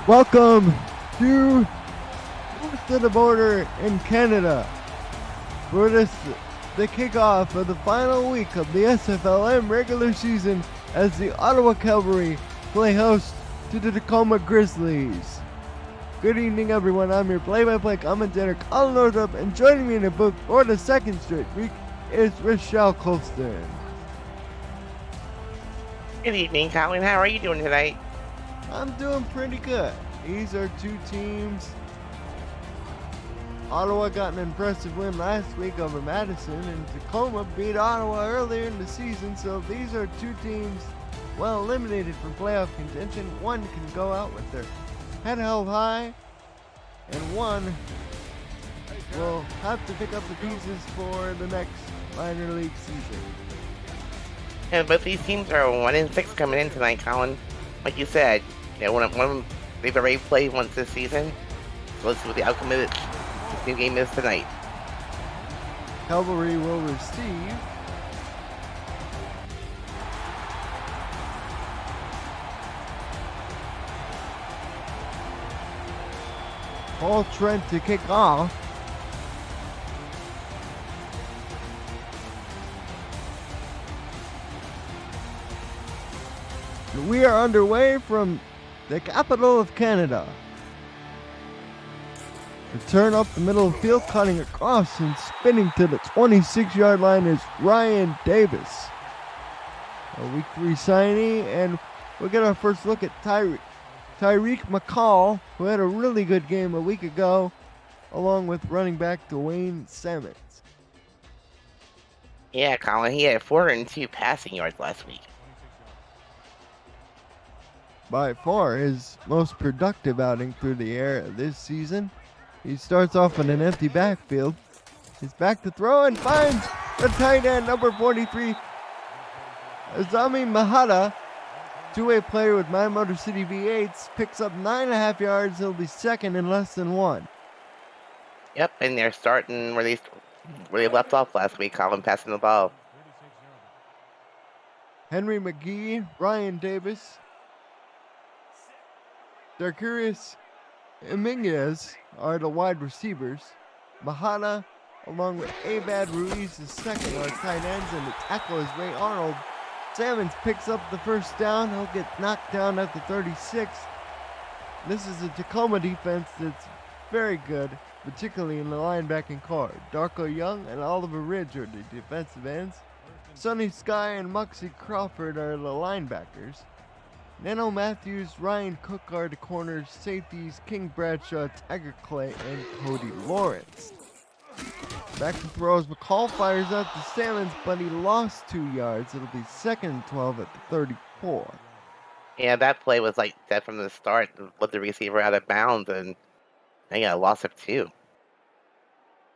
Welcome to north of the border in Canada for the kickoff of the final week of the SFLm regular season as the Ottawa Cavalry play host to the Tacoma Grizzlies. Good evening, everyone. I'm your play-by-play commentator, Colin Northup, and joining me in the booth for the second straight week is Rochelle Colston. Good evening, Colin. How are you doing tonight? I'm doing pretty good. These are two teams. Ottawa got an impressive win last week over Madison, and Tacoma beat Ottawa earlier in the season, so these are two teams well eliminated from playoff contention. One can go out with their head held high, and one will have to pick up the pieces for the next minor league season. And both these teams are 1-6 coming in tonight, Colin. Like you said, one of them they've already played once this season. So let's see what the outcome of this new game is tonight. Cavalry will receive Paul Trent to kick off. We are underway from the capital of Canada. The turn up the middle of the field, cutting across and spinning to the 26-yard line is Ryan Davis, a week 3 signee, and we'll get our first look at Tyreek McCall, who had a really good game a week ago, along with running back Dwayne Simmons. Yeah, Colin, he had 402 passing yards last week. By far his most productive outing through the air this season. He starts off with an empty backfield. He's back to throw and finds the tight end, number 43, Azami Mahata, two-way player with My Motor City V8s, picks up 9.5 yards. He'll be second in less than 1. Yep, and they're starting where they left off last week, Colin, passing the ball. Henry McGee, Ryan Davis, Darcurious Dominguez are the wide receivers. Mahana, along with Abad Ruiz, is second are tight ends, and the tackle is Ray Arnold. Salmons picks up the first down. He'll get knocked down at the 36. This is a Tacoma defense that's very good, particularly in the linebacking core. Darko Young and Oliver Ridge are the defensive ends. Sonny Sky and Muxie Crawford are the linebackers. Nano Matthews, Ryan Cook are the corners, safeties, King Bradshaw, Tiger Clay, and Cody Lawrence. Back to throws, McCall fires out to Salmons, but he lost 2 yards. It'll be second and 12 at the 34. Yeah, that play was like that from the start. Let the receiver out of bounds, and they got a loss of 2.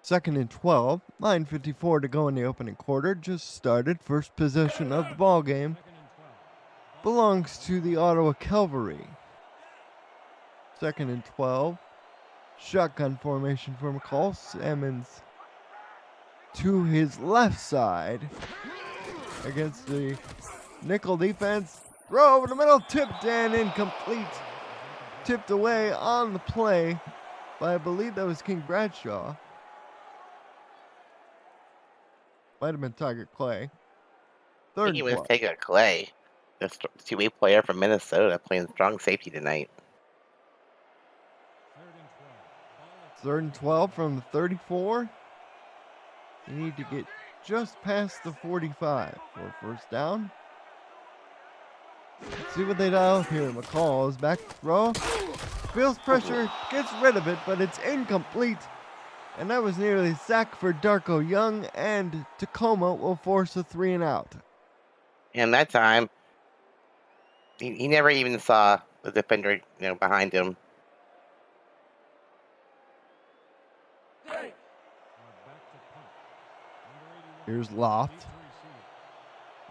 Second and 12, 9:54 to go in the opening quarter. Just started. First possession of the ball game belongs to the Ottawa Cavalry. Second and 12. Shotgun formation for McCall. Salmons to his left side against the nickel defense. Throw over the middle, tipped and incomplete. Tipped away on the play by, I believe that was King Bradshaw. Might have been Tiger Clay. I think he was taking a Clay. The two-way player from Minnesota playing strong safety tonight. Third and 12 from the 34. You need to get just past the 45 for first down. Let's see what they dial up here. McCall is back to throw. Feels pressure, gets rid of it, but it's incomplete. And that was nearly a sack for Darko Young, and Tacoma will force a 3 and out. And that time, he never even saw the defender, behind him. Here's Loft.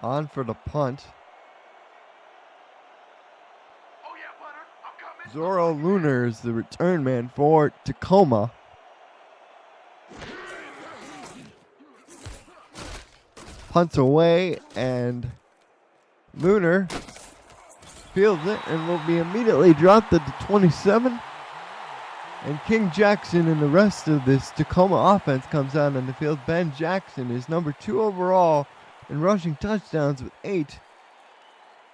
On for the punt. Zorro Lunar is the return man for Tacoma. Punts away, and Lunar fields it and will be immediately dropped at the 27. And King Jackson and the rest of this Tacoma offense comes out on the field. Ben Jackson is number 2 overall in rushing touchdowns with 8.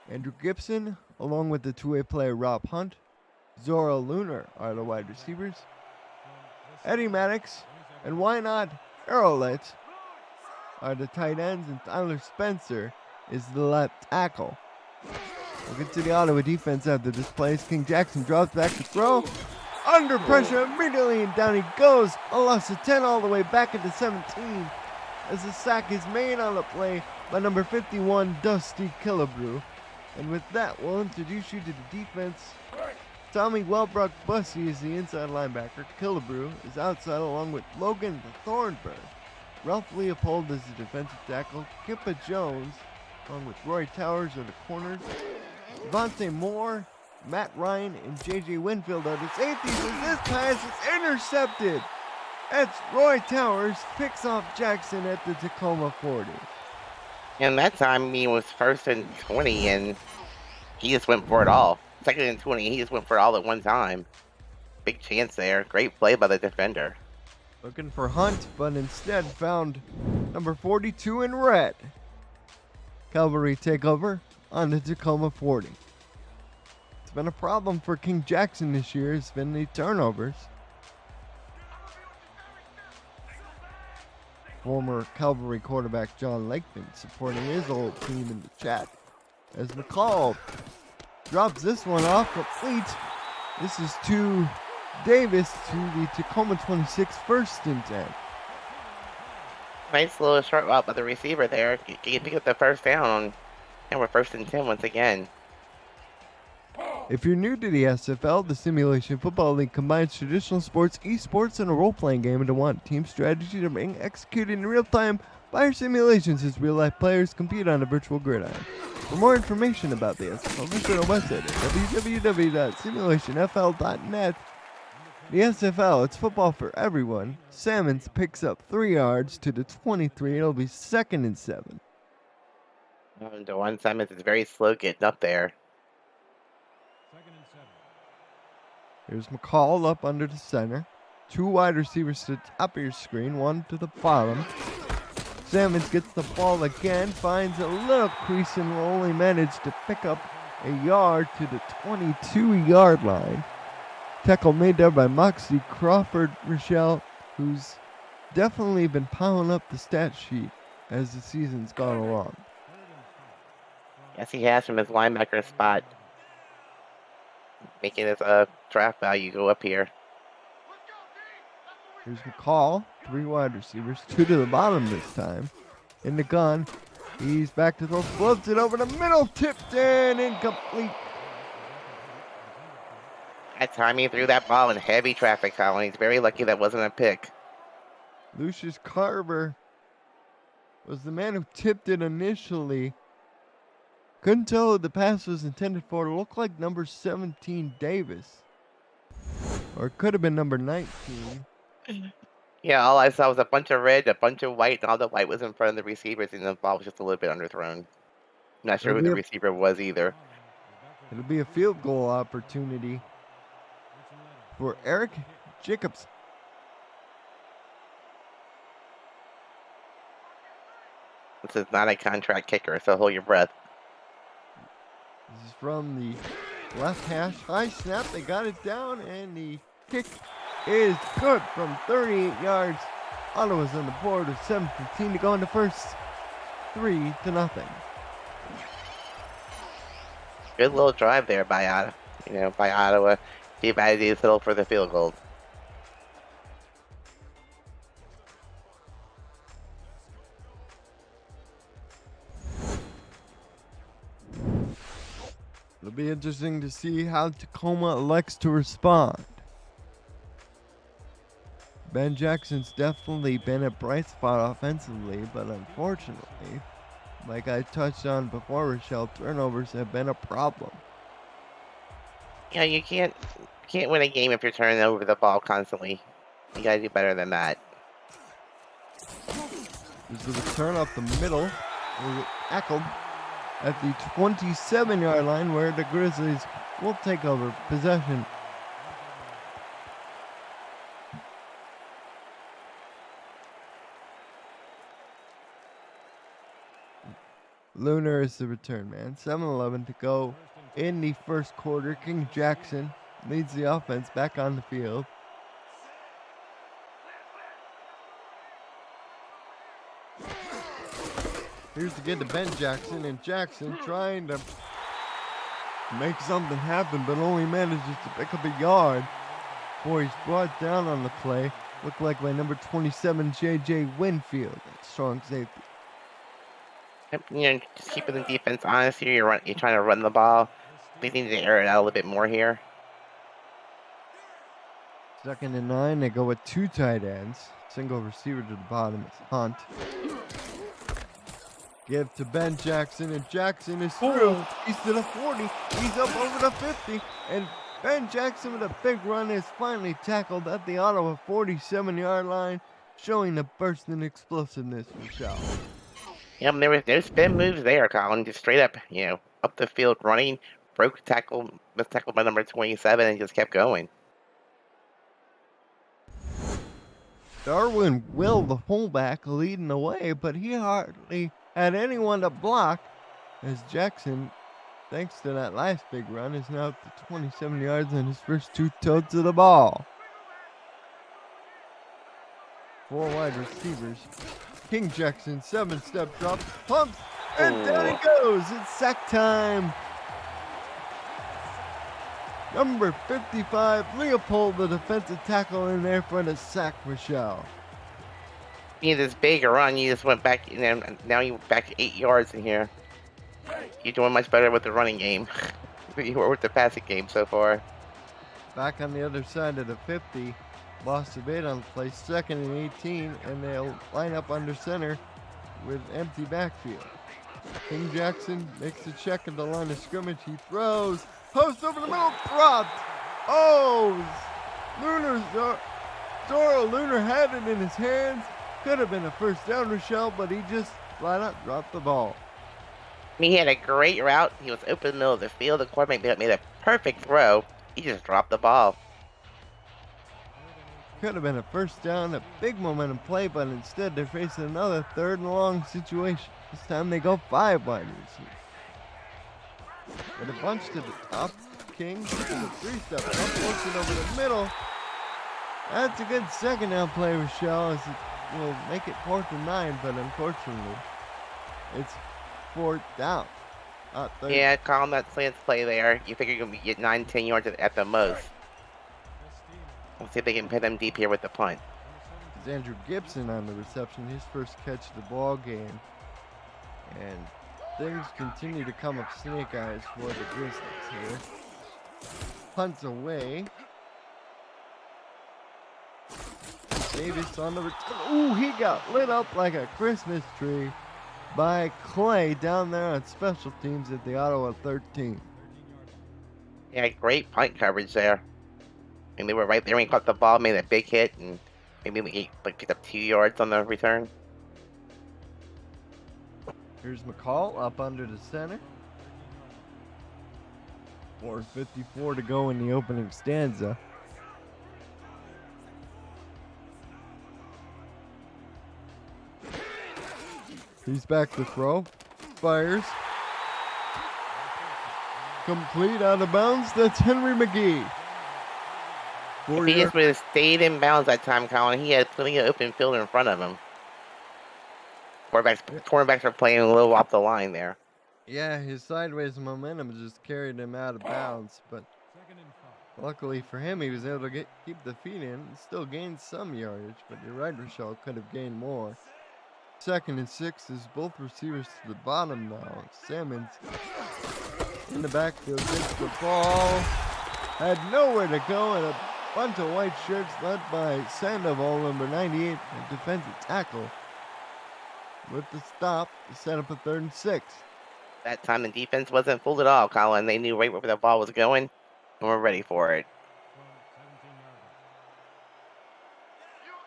Andrew Gibson, along with the two-way player Rob Hunt, Zora Lunar are the wide receivers. Eddie Maddox and why not Arrowlet are the tight ends, and Tyler Spencer is the left tackle. We'll get to the Ottawa defense after this play. King Jackson drops back to throw. Under pressure immediately, and down he goes. A loss of 10 all the way back at the 17 as the sack is made on the play by number 51, Dusty Killebrew. And with that, we'll introduce you to the defense. Tommy Wellbrook Bussey is the inside linebacker. Killebrew is outside along with Logan Thornburg. Ralph Leopold is the defensive tackle. Kippa Jones along with Roy Towers are the corners. Devontae Moore, Matt Ryan, and J.J. Winfield are the safeties as this pass is intercepted. That's Roy Towers, picks off Jackson at the Tacoma 40. And that time he was 1st and 20, and he just went for it all. 2nd and 20, he just went for it all at one time. Big chance there. Great play by the defender. Looking for Hunt, but instead found number 42 in red. Cavalry takeover on the Tacoma 40. It's been a problem for King Jackson this year. It's been the turnovers. Former Cavalry quarterback John Lakeman supporting his old team in the chat as McCall drops this one off complete. This is to Davis to the Tacoma 26, 1st and 10. Nice little short route by the receiver there. Can you pick up the first down? And we're 1st and 10 once again. If you're new to the SFL, the Simulation Football League combines traditional sports, esports, and a role-playing game into one. Team strategy to being executed in real time by our simulations as real-life players compete on a virtual gridiron. For more information about the SFL, visit our website at www.simulationfl.net. The SFL, it's football for everyone. Salmons picks up 3 yards to the 23. It'll be 2nd and 7. DeJuan Simons is very slow getting up there. Here's McCall up under the center. 2 wide receivers to the top of your screen, 1 to the bottom. Salmons gets the ball again, finds a little crease and will only manage to pick up a yard to the 22-yard line. Tackle made there by Moxie Crawford Rochelle, who's definitely been piling up the stat sheet as the season's gone along. Yes, he has from his linebacker spot, making his draft value go up here. Here's McCall, 3 wide receivers, 2 to the bottom this time. In the gun, he's back to throw, floats it over the middle, tipped in, incomplete. That time he threw that ball in heavy traffic, Colin. He's very lucky that wasn't a pick. Lucius Carver was the man who tipped it initially. Couldn't tell who the pass was intended for. It looked like number 17, Davis. Or it could have been number 19. Yeah, all I saw was a bunch of red, a bunch of white, and all the white was in front of the receivers, and the ball was just a little bit underthrown. Not sure who the receiver was either. It'll be a field goal opportunity for Eric Jacobs. This is not a contract kicker, so hold your breath. This is from the left hash. High snap, they got it down, and the kick is good from 38 yards. Ottawa's on the board with 7:15 to go in the first. 3-0. Good little drive there by Ottawa. See if I do settle for the field goal. It'll be interesting to see how Tacoma elects to respond. Ben Jackson's definitely been a bright spot offensively, but unfortunately, like I touched on before, Rochelle, turnovers have been a problem. Yeah, you can't win a game if you're turning over the ball constantly. You gotta do better than that. There's a return up the middle. Tackled at the 27-yard line, where the Grizzlies will take over possession. Lunar is the return man. 7:11 to go in the first quarter. King Jackson leads the offense back on the field. Here's to get to Ben Jackson, and Jackson trying to make something happen, but only manages to pick up a yard before he's brought down on the play. Looked like by number 27, J.J. Winfield, strong safety. Just keeping the defense honest here. You're trying to run the ball. We need to air it out a little bit more here. 2nd and 9. They go with 2 tight ends. Single receiver to the bottom is Hunt. Give to Ben Jackson, and Jackson is through. He's to the 40. He's up over the 50. And Ben Jackson with a big run is finally tackled at the Ottawa 47-yard line, showing the burst and explosiveness for Shaw. Yep, there was no spin moves there, Colin. Just straight up, up the field running, broke tackle, was tackled by number 27, and just kept going. Darwin Will, the fullback, leading the way, but he hardly had anyone to block, as Jackson, thanks to that last big run, is now up to 27 yards on his first 2 totes of the ball. 4 wide receivers. King Jackson, 7-step drop, pumps, and down he goes. It's sack time. Number 55, Leopold, the defensive tackle, in there for the sack, Michelle. This big run, you just went back, and now you're back 8 yards in here. You're doing much better with the running game. You were with the passing game so far. Back on the other side of the 50, lost a bit on the play, 2nd and 18, and they'll line up under center with empty backfield. King Jackson makes a check at the line of scrimmage. He throws, post over the middle, dropped. Zoro Lunar had it in his hands. Could have been a first down, Rochelle, but he just flat out dropped the ball. He had a great route. He was open in the middle of the field. The quarterback made a perfect throw. He just dropped the ball. Could have been a first down, a big momentum play, but instead they're facing another 3rd and long situation. This time they go 5 wide receivers. With a bunch to the top, King with a 3-step up, works it over the middle. That's a good 2nd down play, Rochelle, as it will make it 4th and 9, but unfortunately, it's 4th down. Yeah, calm that slant play there. You figure you're going to get 9-10 yards at the most. Let's see if they can pin them deep here with the punt. It's Andrew Gibson on the reception, his first catch of the ball game. And things continue to come up snake eyes for the Grizzlies here. Punts away. Davis on the return. Ooh, he got lit up like a Christmas tree by Clay down there on special teams at the Ottawa 13. Yeah, great punt coverage there. And they were right there when he caught the ball, made a big hit, and maybe he picked up 2 yards on the return. Here's McCall up under the center. 4:54 to go in the opening stanza. He's back to throw. Fires. Complete out of bounds. That's Henry McGee. If he just would have stayed in bounds that time, Colin, he had plenty of open field in front of him. Cornerbacks are playing a little off the line there. Yeah, his sideways momentum just carried him out of bounds, but luckily for him, he was able to keep the feet in and still gain some yardage, but you're right, Rochelle, could have gained more. 2nd and 6 is both receivers to the bottom now. Salmons in the backfield gets the ball, had nowhere to go, and a bunch of white shirts led by Sandoval, number 98, a defensive tackle. With the stop to set up a 3rd and 6. That time the defense wasn't fooled at all, Colin. They knew right where the ball was going, and were ready for it.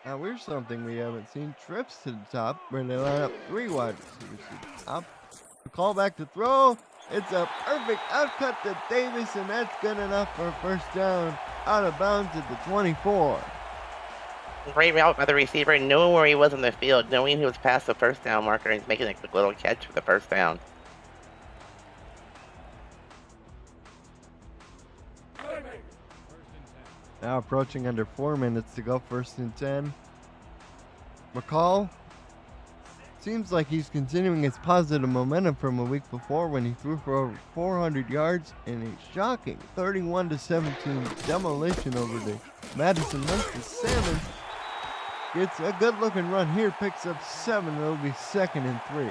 Now here's something we haven't seen. Trips to the top, where they line up 3 wide receivers to the top. Call back to throw. It's a perfect outcut to Davis, and that's good enough for a first down out of bounds at the 24. Great route by the receiver, knowing where he was in the field, knowing he was past the first down marker, and making a quick little catch for the first down. Now approaching under 4 minutes to go, 1st and 10. McCall seems like he's continuing his positive momentum from a week before when he threw for over 400 yards in a shocking 31-17 demolition over the Madison Memphis Salmons. Gets a good-looking run here, picks up 7. It'll be 2nd and 3.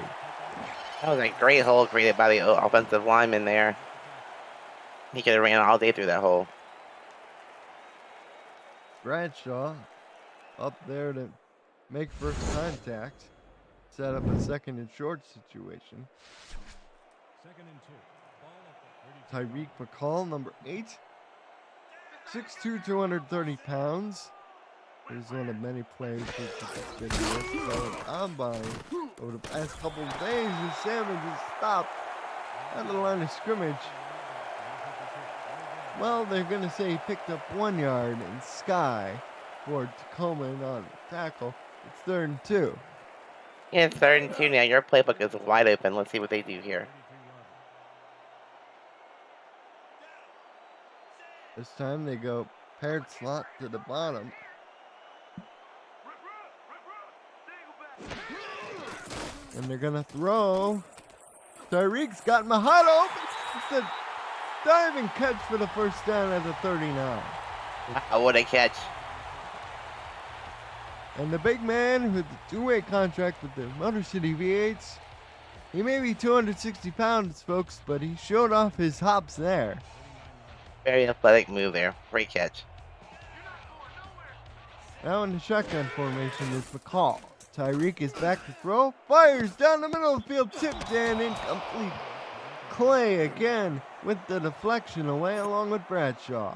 That was a great hole created by the offensive lineman there. He could have ran all day through that hole. Bradshaw up there to make first contact. Set up a 2nd and short situation. 2nd and 2. Tyreek McCall, number 8. 6'2", 230 pounds. Here's one of many players who's been going on by over the past couple of days. The Salmons has stopped at the line of scrimmage. Well, they're going to say he picked up 1 yard in Sky for Tacoma and on tackle. It's 3rd and 2. Yeah, it's 3rd and 2 now. Your playbook is wide open. Let's see what they do here. This time they go paired slot to the bottom. And they're going to throw. Tyreek's got Mahado. It's a diving catch for the first down at the 39. Wow, what a catch. And the big man with the two-way contract with the Motor City V8s, he may be 260 pounds, folks, but he showed off his hops there. Very athletic move there. Great catch. Now in the shotgun formation is McCall. Tyreek is back to throw. Fires down the middle of the field. Tipped and incomplete. Clay again with the deflection away along with Bradshaw.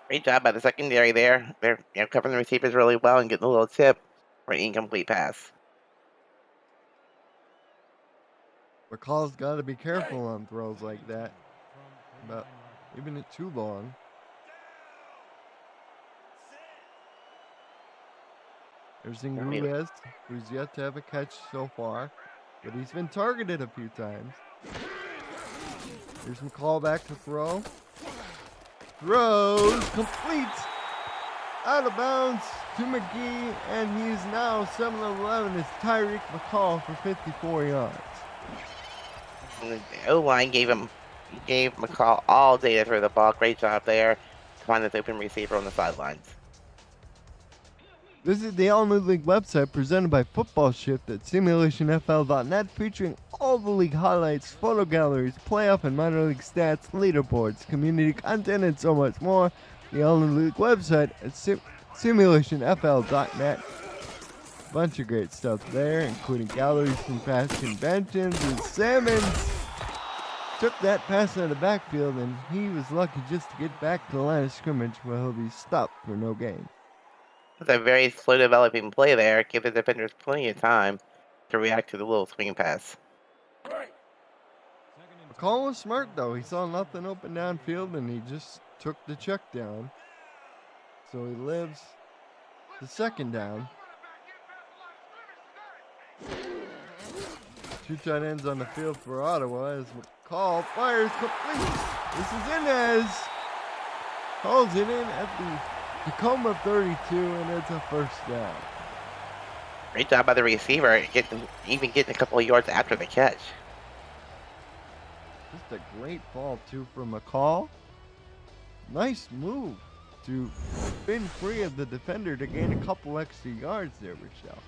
Great job by the secondary there. They're covering the receivers really well and getting a little tip for an incomplete pass. McCall's got to be careful on throws like that. About leaving it too long. There's Ingruez, who's yet to have a catch so far, but he's been targeted a few times. Here's McCall back to throw. Throws complete. Out of bounds to McGee, and he's now 7-11 as Tyreek McCall for 54 yards. And the O-line gave McCall all day to throw the ball. Great job there to find this open receiver on the sidelines. Visit the All New League website presented by Football Shift at simulationfl.net, featuring all the league highlights, photo galleries, playoff and minor league stats, leaderboards, community content, and so much more. The All New League website at simulationfl.net. Bunch of great stuff there, including galleries from past conventions. And Salmons took that pass out of the backfield, and he was lucky just to get back to the line of scrimmage where he'll be stopped for no gain. It's a very slow developing play there. Give the defenders plenty of time to react to the little swing pass. McCall was smart though. He saw nothing open downfield and he just took the check down. So he lives the 2nd down. 2 tight ends on the field for Ottawa as McCall fires complete. This is Inez. Holds it in at the Tacoma 32, and it's a first down. Great job by the receiver, even getting a couple of yards after the catch. Just a great ball, too, from McCall. Nice move to spin free of the defender to gain a couple extra yards there, Rochelle.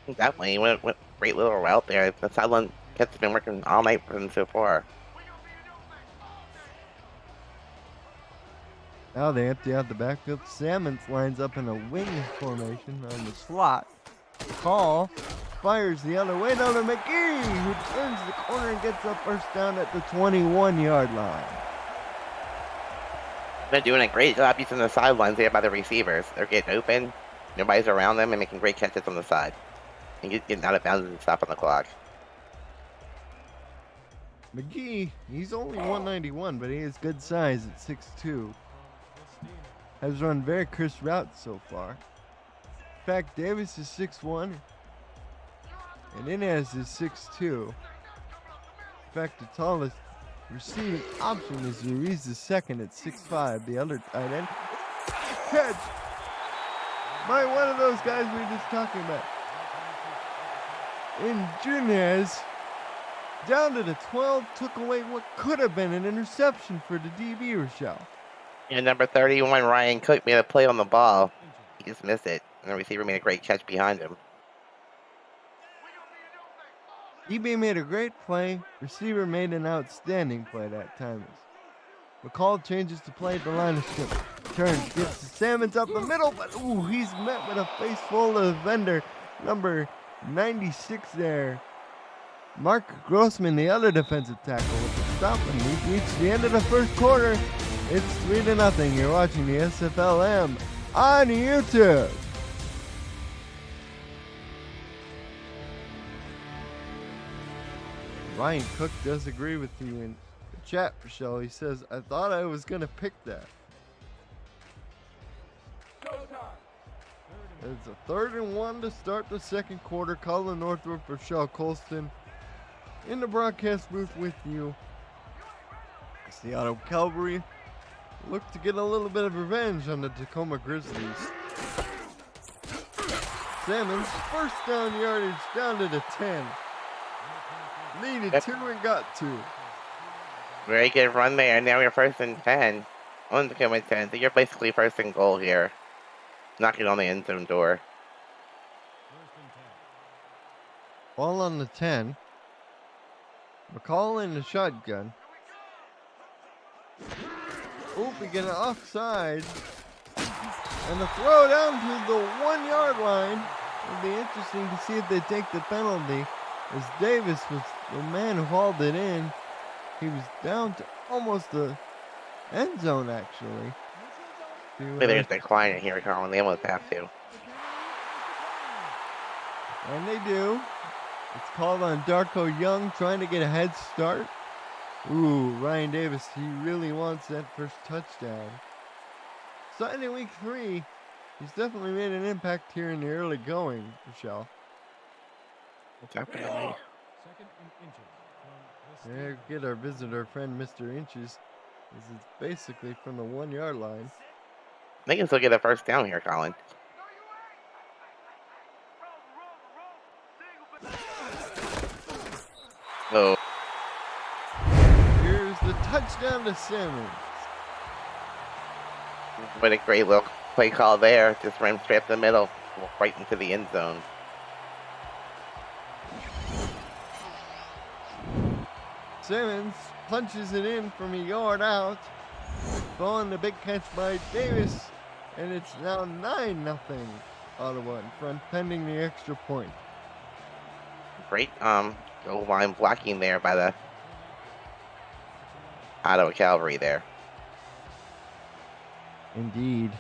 Definitely went great little route there. The sideline catch has been working all night for them so far. Now they empty out the backfield. Salmons lines up in a wing formation on the slot. Call fires the other way down to McGee, who turns the corner and gets up first down at the 21-yard line. They're doing a great job using the sidelines there by the receivers. They're getting open, nobody's around them, and making great catches on the side. And getting out of bounds and stopping the clock. McGee, he's only 191, but he has good size at 6'2". Has run very crisp routes so far. In fact, Davis is 6'1", and Inez is 6'2". In fact, the tallest receiving option is Ruiz II at 6'5", the other tight end. Catch by one of those guys we were just talking about. And Junez, down to the 12, took away what could have been an interception for the DB, Rochelle. And number 31, Ryan Cook, made a play on the ball. He just missed it, and the receiver made a great catch behind him. DB made a great play. Receiver made an outstanding play that time. McCall changes to play at the line of scrimmage. Turns, gets the Salmons up the middle, but ooh, he's met with a face full of defender. Number 96 there. Mark Grossman, the other defensive tackle, with the stop, and we've reached the end of the first quarter. It's 3-0. You're watching the SFLm on YouTube. Ryan Cook does agree with you in the chat, Michelle. He says, I thought I was going to pick that. It's a 3rd and 1 to start the second quarter. Colin Northrup, Rochelle Colston in the broadcast booth with you. It's the Ottawa Cavalry look to get a little bit of revenge on the Tacoma Grizzlies. Salmons, first down yardage down to the 10. Needed 2 and got 2. Very good run there. Now we're 1st and 10. On the Tacoma 10. So you're basically 1st and goal here. Knocking on the end zone door. Ball on the 10. McCall in the shotgun. Oop, we get an offside. And the throw down to the 1 yard line. It'll be interesting to see if they take the penalty, as Davis was the man who hauled it in. He was down to almost the end zone, actually. There's the client here, Colin. They almost have to. And they do. It's called on Darko Young, trying to get a head start. Ooh, Ryan Davis, he really wants that first touchdown. Starting in week 3, he's definitely made an impact here in the early going, Michelle. Definitely. Yeah, get our visitor friend, Mr. Inches. This is basically from the 1 yard line. They can still get a first down here, Colin. Oh. Here's the touchdown to Salmons. What a great little play call there. Just ran straight up the middle, right into the end zone. Simmons punches it in from a yard out. Following the big catch by Davis. And it's now 9-0 Ottawa in front, pending the extra point. Great goal line blocking there by the Ottawa Cavalry there. Indeed.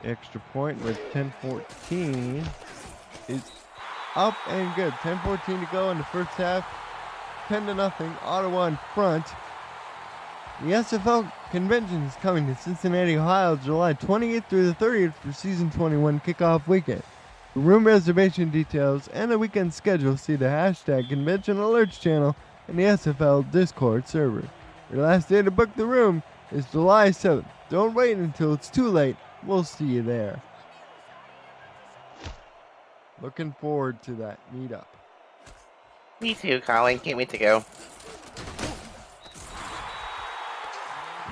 Extra point with 10-14 is up and good. 10-14 to go in the first half. 10-0, Ottawa in front. The SFL convention is coming to Cincinnati, Ohio, July 28th through the 30th for season 21 kickoff weekend. For room reservation details and the weekend schedule, see the hashtag convention alerts channel and the SFL Discord server. Your last day to book the room is July 7th. Don't wait until it's too late. We'll see you there. Looking forward to that meetup. Me too, Colin. Can't wait to go.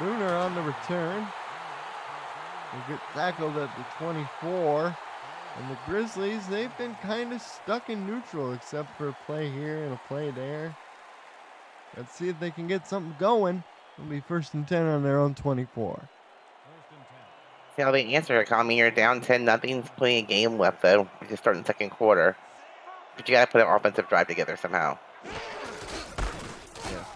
Lunar on the return. They get tackled at the 24. And the Grizzlies, they've been kind of stuck in neutral except for a play here and a play there. Let's see if they can get something going. It'll be 1st and 10 on their own 24. See how they answer it, Colin. You're down 10-0. Playing a game left, though. We're just starting the second quarter. But you got to put an offensive drive together somehow. Yes,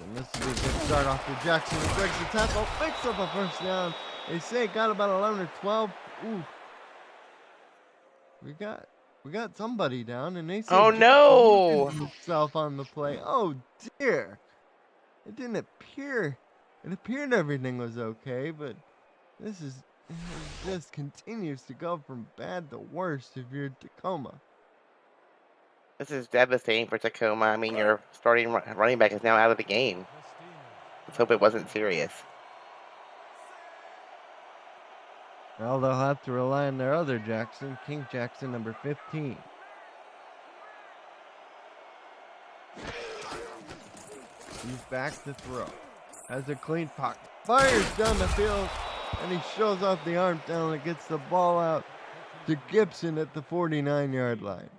and this is a good start off for Jackson. He breaks the tackle, picks up a first down. They say got about 11 or 12. Ooh. We got We got somebody down, and they say Oh, Jackson no! injured himself on the play. Oh dear! It didn't appear. It appeared everything was okay, but this is it just continues to go from bad to worse if you're Tacoma. This is devastating for Tacoma. I mean, your starting running back is now out of the game. Let's hope it wasn't serious. Well, they'll have to rely on their other Jackson, King Jackson, number 15. He's back to throw. Has a clean pocket. Fires down the field, and he shows off the arm talent. Gets the ball out to Gibson at the 49-yard line.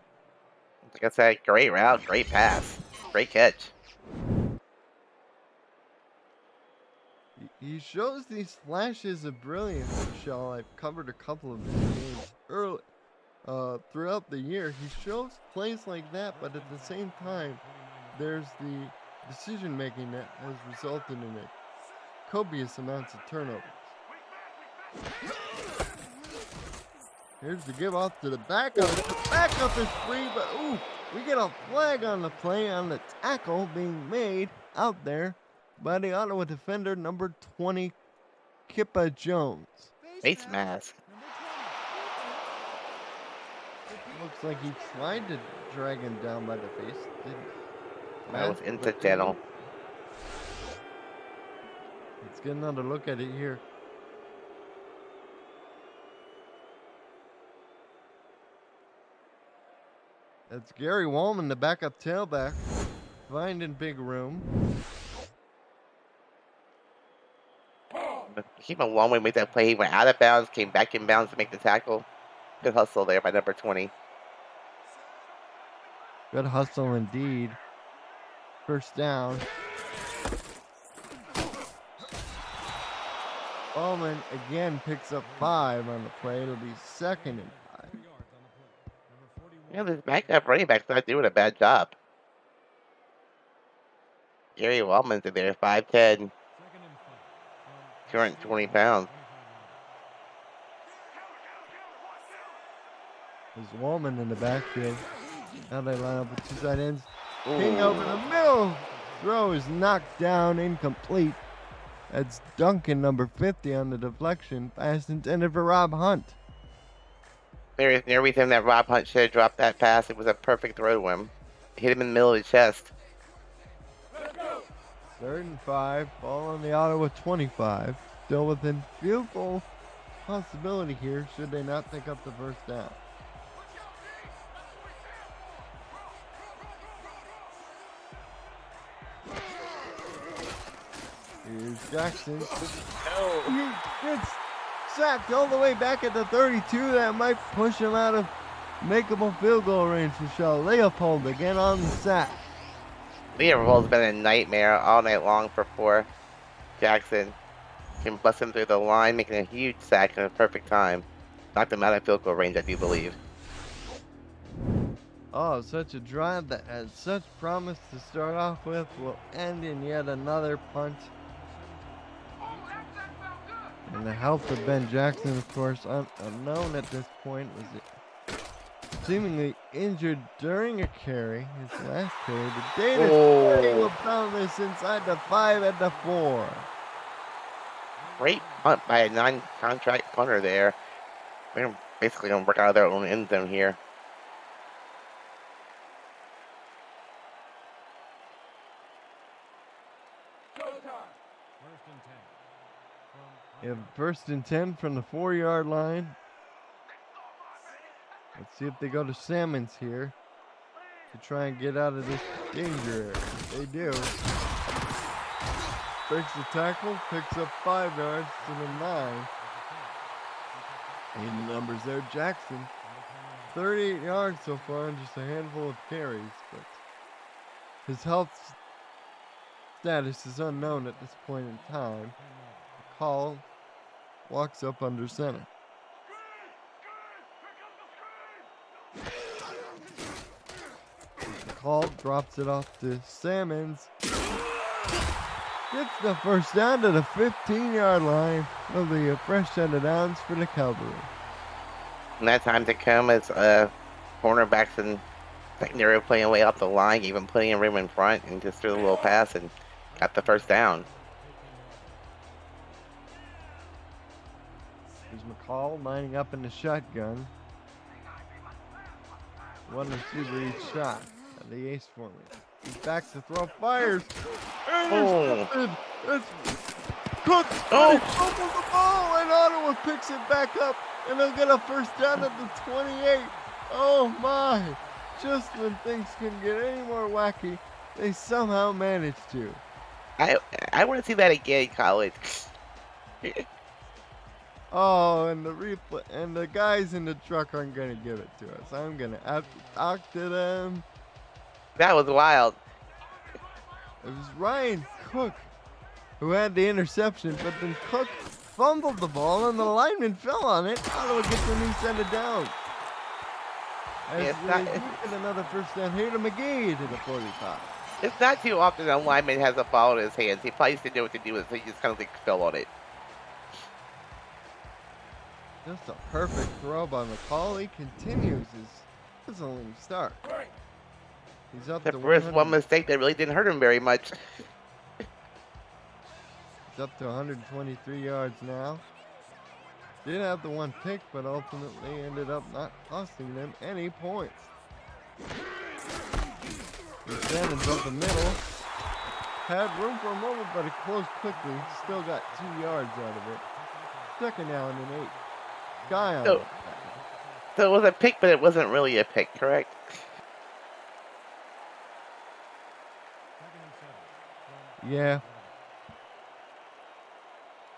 Like I said, great route, great pass, great catch. He shows these flashes of brilliance, Michelle. I've covered a couple of his games early throughout the year. He shows plays like that, but at the same time, there's the decision-making that has resulted in it. Copious amounts of turnovers. Here's the give off to the backup. The backup is free, but ooh, we get a flag on the play on the tackle being made out there by the Ottawa defender, number 20, Kippa Jones. Face mask. Looks like he tried to drag him down by the face. That was incidental. Let's get another look at it here. That's Gary Wallman, the backup tailback, finding big room. Keep a long way to make that play. He went out of bounds, came back in bounds to make the tackle. Good hustle there by number 20. Good hustle indeed. First down. Wallman again picks up 5 on the play. It'll be 2nd and 5. Yeah, this backup running back's not doing a bad job. Gary Wallman's in there, 5'10", 220 pounds. There's Wallman in the backfield. Now they line up with 2 side ends. Ooh. King over the middle. Throw is knocked down, incomplete. That's Duncan, number 50, on the deflection. Pass intended for Rob Hunt. There is no reason that Rob Hunt should have dropped that pass. It was a perfect throw to him. Hit him in the middle of the chest. 3rd and 5. Ball on the Ottawa 25. Still within field goal possibility here should they not pick up the first down. Here's Jackson. He gets sacked all the way back at the 32. That might push him out of makeable field goal range, Michelle. Leopold again on the sack. Leopold's been a nightmare all night long for poor Jackson. Can bust him through the line, making a huge sack in a perfect time. Knocked him out of field goal range, I do believe. Oh, such a drive that had such promise to start off with will end in yet another punt. And the health of Ben Jackson, of course, unknown at this point, was seemingly injured during a carry, his last carry. But Davis will pound this inside the 5 at the 4. Great punt by a non-contract punter there. They're basically going to work out of their own end zone here. You have 1st and 10 from the 4-yard line. Let's see if they go to Salmons here to try and get out of this danger area. They do. Breaks the tackle, picks up 5 yards to the 9. And the numbers there, Jackson. 38 yards so far in just a handful of carries, but his health status is unknown at this point in time. Call walks up under center. The call drops it off to Salmons. Gets the first down to the 15-yard line. Will be a fresh set of downs for the Cavalry. And that time Tacoma's cornerbacks and secondary were playing way up the line, even putting in room in front, and just threw a little pass and got the first down. Here's McCall lining up in the shotgun. One receiver each shot of the ace formation. He's back to throw, fires. Intercepted. It's Cook. Oh. He fumbles the ball, and Ottawa picks it back up, and they'll get a first down at the 28. Oh my! Just when things couldn't get any more wacky, they somehow managed to. I want to see that again, Colin. Oh, and the replay and the guys in the truck aren't gonna give it to us. I'm gonna have to talk to them. That was wild. It was Ryan Cook who had the interception, but then Cook fumbled the ball and the lineman fell on it. Ottawa gets a new set of downs. As they get another first down here to McGee to the 45. It's not too often a lineman has a ball in his hands. He probably didn't know what to do with it, so he just kind of like fell on it. Just a perfect throw by McCall. He continues his sizzling start. He's up The to first one mistake that really didn't hurt him very much. He's up to 123 yards now. Did have the one pick, but ultimately ended up not costing them any points. Sanders up the middle. Had room for a moment, but it closed quickly. Still got 2 yards out of it. Second down and 8. Guy on it. So it was a pick, but it wasn't really a pick, correct? Yeah.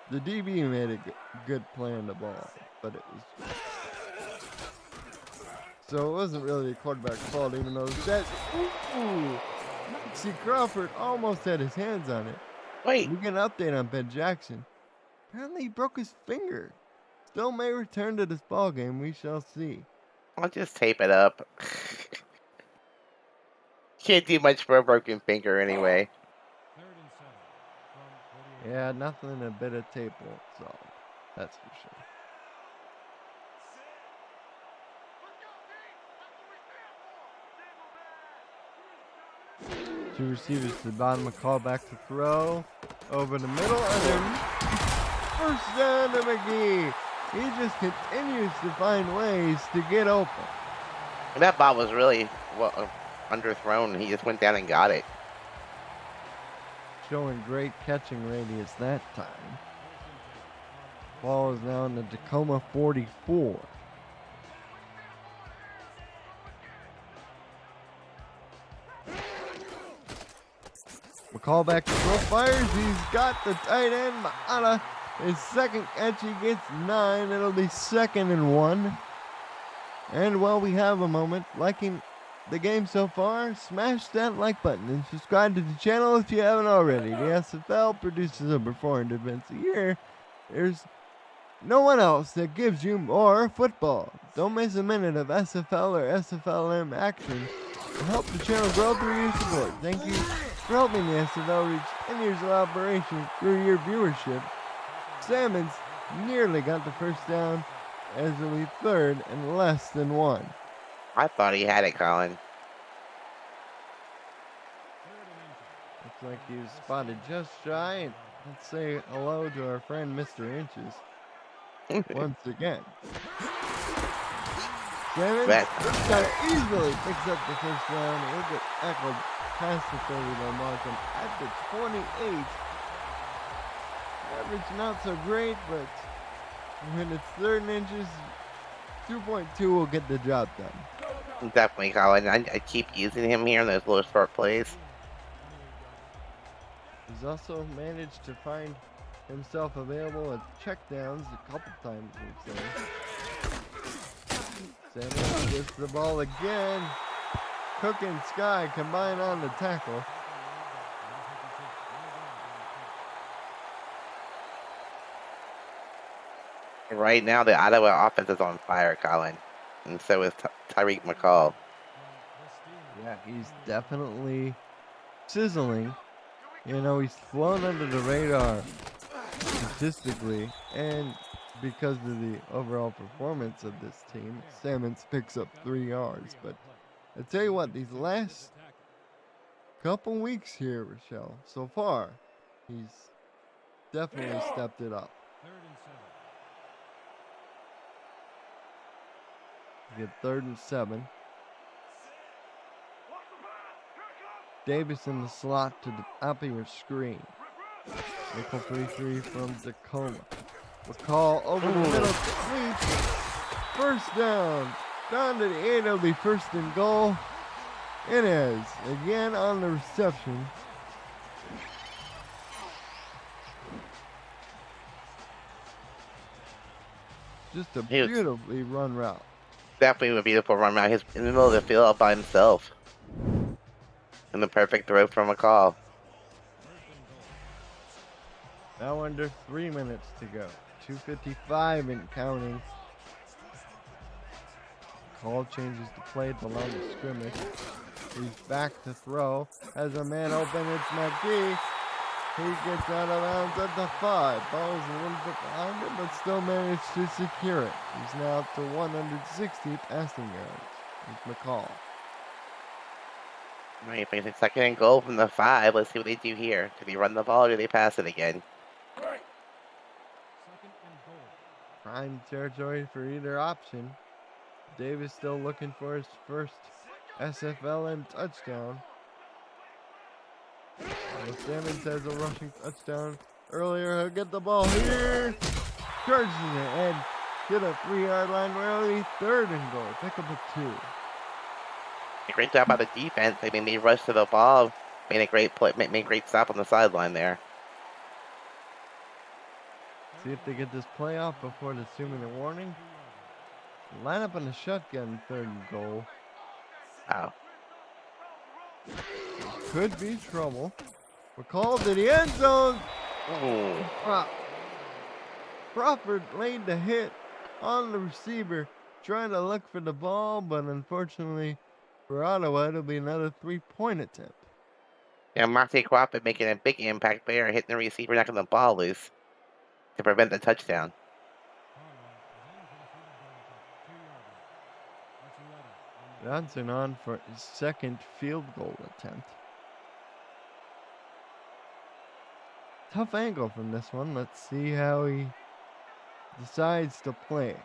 The DB made a good play on the ball, but it was... So it wasn't really a quarterback's fault, even though that... Ooh! See, Crawford almost had his hands on it. Wait. We get an update on Ben Jackson. Apparently he broke his finger. Still may return to this ball game. We shall see. I'll just tape it up. Can't do much for a broken finger anyway. Yeah, nothing a bit of tape won't solve. That's for sure. Two receivers to the bottom. A call back to throw. Over the middle. And then first down to McGee. He just continues to find ways to get open. And that ball was really underthrown. He just went down and got it. Showing great catching radius that time. Ball is now in the Tacoma 44. McCall back to throw, fires. He's got the tight end. Mahana, his second catch, he gets 9. It'll be 2nd and 1. And while we have a moment, liking the game so far, smash that like button and subscribe to the channel if you haven't already. The SFL produces over 400 events a year. There's no one else that gives you more football. Don't miss a minute of SFL or SFLm action and help the channel grow through your support. Thank you for helping the SFL reach 10 years of operation through your viewership. Salmons nearly got the first down as it'll be 3rd and less than 1. I thought he had it, Colin. Looks like he was spotted just shy. And let's say hello to our friend Mr. Inches once again. Salmons kind of easily picks up the first down. He'll get tackled past the 30-yard mark and at the 28. Average not so great, but when it's 3rd and inches, 2.2 will get the job done. Definitely, Colin. I keep using him here in those little short plays. He's also managed to find himself available at checkdowns a couple times, we'd say. Sanders gets the ball again. Cook and Sky combine on the tackle. Right now, the Ottawa offense is on fire, Colin. And so is Tyreek McCall. Yeah, he's definitely sizzling. You know, he's flown under the radar statistically, and because of the overall performance of this team. Salmons picks up 3 yards, but I tell you what, these last couple weeks here, Rochelle, so far, he's definitely stepped it up. Get 3rd and 7. Davis in the slot to the top of your screen. Nickel 3-3 from Tacoma. McCall over the middle, sweep. First down. Down to the 8, it'll be 1st and goal. It is. Again on the reception. Just a beautifully run route. Definitely a beautiful run route. He's in the middle of the field all by himself. And the perfect throw from McCall. Now under 3 minutes to go. 2:55 and counting. Call changes to play at the line of scrimmage. He's back to throw. Has a man open. It's McGee. He gets out of bounds at the 5. Ball is a little bit behind him, but still managed to secure it. He's now up to 160 passing yards. It's McCall. Right, facing 2nd and goal from the 5. Let's see what they do here. Do they run the ball or do they pass it again? Prime territory for either option. Davis still looking for his first SFLm touchdown. Salmons has a rushing touchdown earlier. He'll get the ball here. Charges it and get a 3-yard line rally. 3rd and goal. Pick up a 2. A great job by the defense. I mean, they rushed to the ball. Made a great play. Made a great stop on the sideline there. See if they get this play off before the 2-minute warning. Line up on the shotgun. 3rd and goal. Wow. Could be trouble. We're called to the end zone. Oh. Crawford laid the hit on the receiver, trying to look for the ball, but unfortunately for Ottawa, it'll be another 3-point attempt. Yeah, Monte Crawford making a big impact there, hitting the receiver, knocking the ball loose to prevent the touchdown. Johnson on for his 2nd field goal attempt. Tough angle from this one. Let's see how he decides to play it.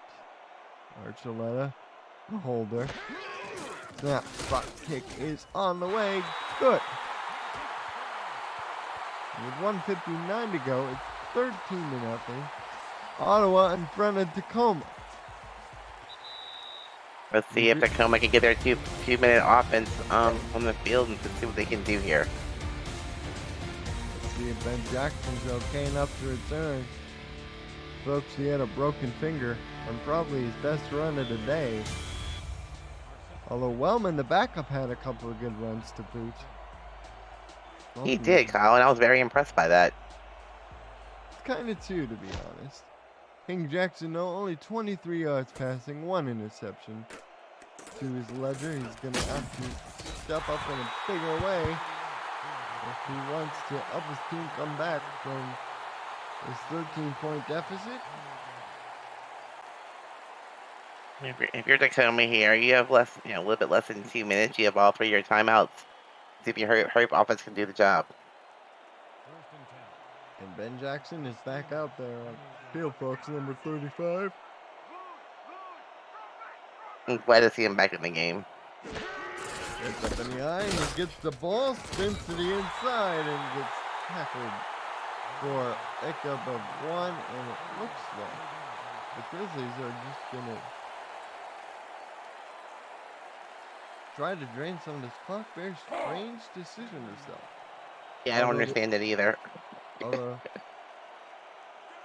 Archuleta, the holder. Snap, spot kick is on the way. Good. With 1:59 to go, it's 13-0. Ottawa in front of Tacoma. Let's see if Tacoma can get their two-minute offense on the field and see what they can do here. Let's see if Ben Jackson's okay enough to return. Folks, he had a broken finger on probably his best run of the day. Although Wellman, the backup, had a couple of good runs to boot. He did, Kyle, and I was very impressed by that. Kind of two, to be honest. King Jackson, though, only 23 yards passing, 1 interception to his ledger. He's going to have to step up in a bigger way if he wants to help his team come back from his 13-point deficit. If you're Tacoma here, you have a little bit less than 2 minutes. You have all 3 of your timeouts. See if your hurry up offense can do the job. And Ben Jackson is back out there on field, folks, number 35. I'm glad to see him back in the game. Gets up in the eye, and he gets the ball, spins to the inside, and gets tackled for a pickup of 1. And it looks like the Grizzlies are just going to try to drain some of this clock. Very strange decision herself. Yeah, I don't understand it either.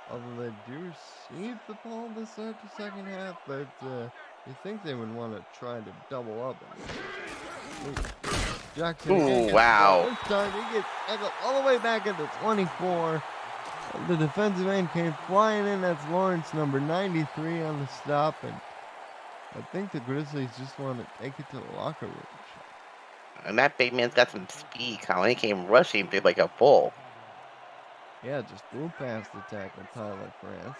Although they do receive the ball to start the second half, but you think they would want to try to double up. Jackson. Ooh, wow. This time he gets tackled all the way back at the 24. The defensive end came flying in. That's Lawrence, number 93, on the stop, and I think the Grizzlies just want to take it to the locker room. And that big man's got some speed, Colin. He came rushing through like a bull. Yeah, just blew past the tackle, Tyler France.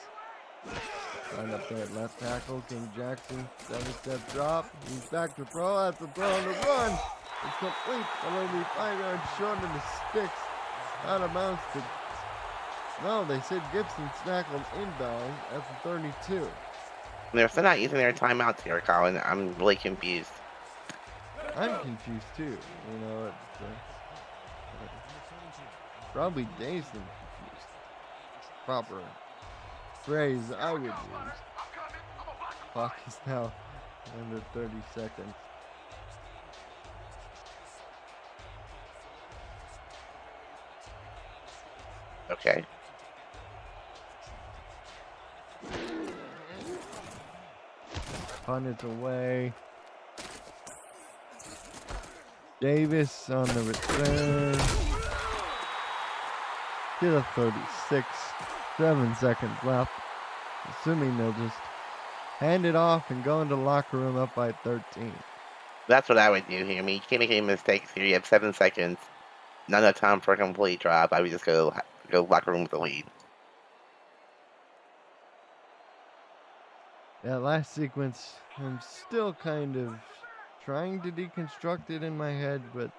Line up there at left tackle. King Jackson, 7-step drop. He's back to throw. That's a throw on the run. It's complete. And only 5 yards short of the sticks. Out of bounds to... No, they said Gibson tackled inbound at the 32. They're still not using their timeouts here, Colin. I'm really confused. I'm confused too. You know, it's probably dazed and confused. Proper phrase I would use. Clock is now under 30 seconds. Okay. Punt it away. Davis on the return. To the 36. 7 seconds left. Assuming they'll just hand it off and go into the locker room up by 13. That's what I would do here. I mean, you can't make any mistakes here. You have 7 seconds. Not enough time for a complete drop. I would just go locker room with the lead. That last sequence, I'm still kind of trying to deconstruct it in my head, but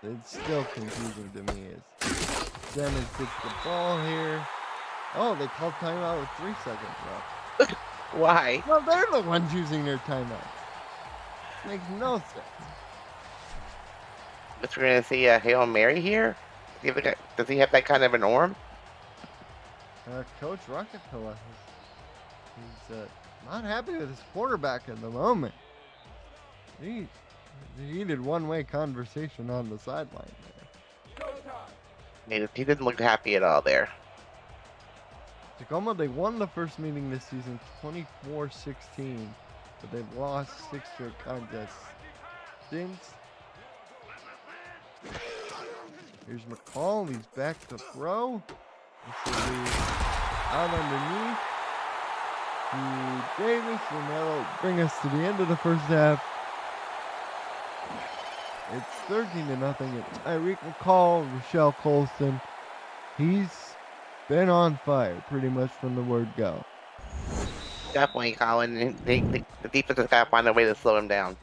it's still confusing to me. As Simmons gets the ball here. Oh, they called timeout with 3 seconds left. Why? Well, they're the ones using their timeouts. Makes no sense. But we're going to see a Hail Mary here? Does he have that kind of an arm? Coach Rocketilla, he's not happy with his quarterback at the moment. He needed one-way conversation on the sideline there. He didn't look happy at all there. Tacoma, they won the first meeting this season 24-16, but they've lost 6 straight contests since. Here's McCall, he's back to throw. This will be out underneath to Davis, and that'll bring us to the end of the first half. It's 13-0. It's Tyreek McCall, Rochelle Colston. He's been on fire pretty much from the word go. Definitely, Colin. The defense has got to find a way to slow him down.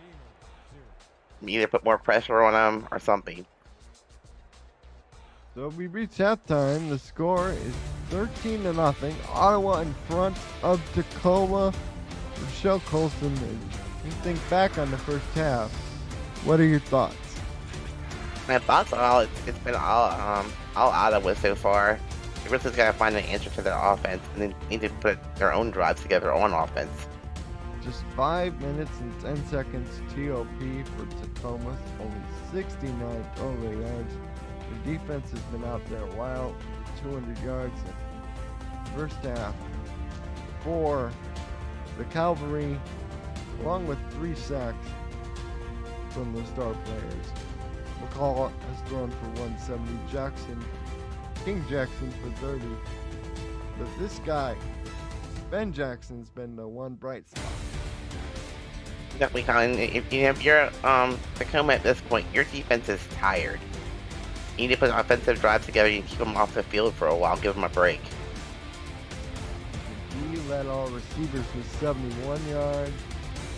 Either put more pressure on him or something. So we reach halftime. The score is 13-0. Ottawa in front of Tacoma. Rochelle Colston, you think back on the first half. What are your thoughts? My thoughts are it's been all Ottawa so far. The Grizzlies got to find an answer to their offense, and they need to put their own drives together on offense. Just 5 minutes and 10 seconds TOP for Tacoma. Only 69 total yards. The defense has been out there a while. 200 yards in the first half for the Cavalry, along with 3 sacks from the star players. McCall has thrown for 170. King Jackson for 30. But this guy, Ben Jackson's been the one bright spot. Definitely, Colin. If you're Tacoma at this point, your defense is tired. You need to put an offensive drive together and keep them off the field for a while. Give them a break. He led all receivers with 71 yards.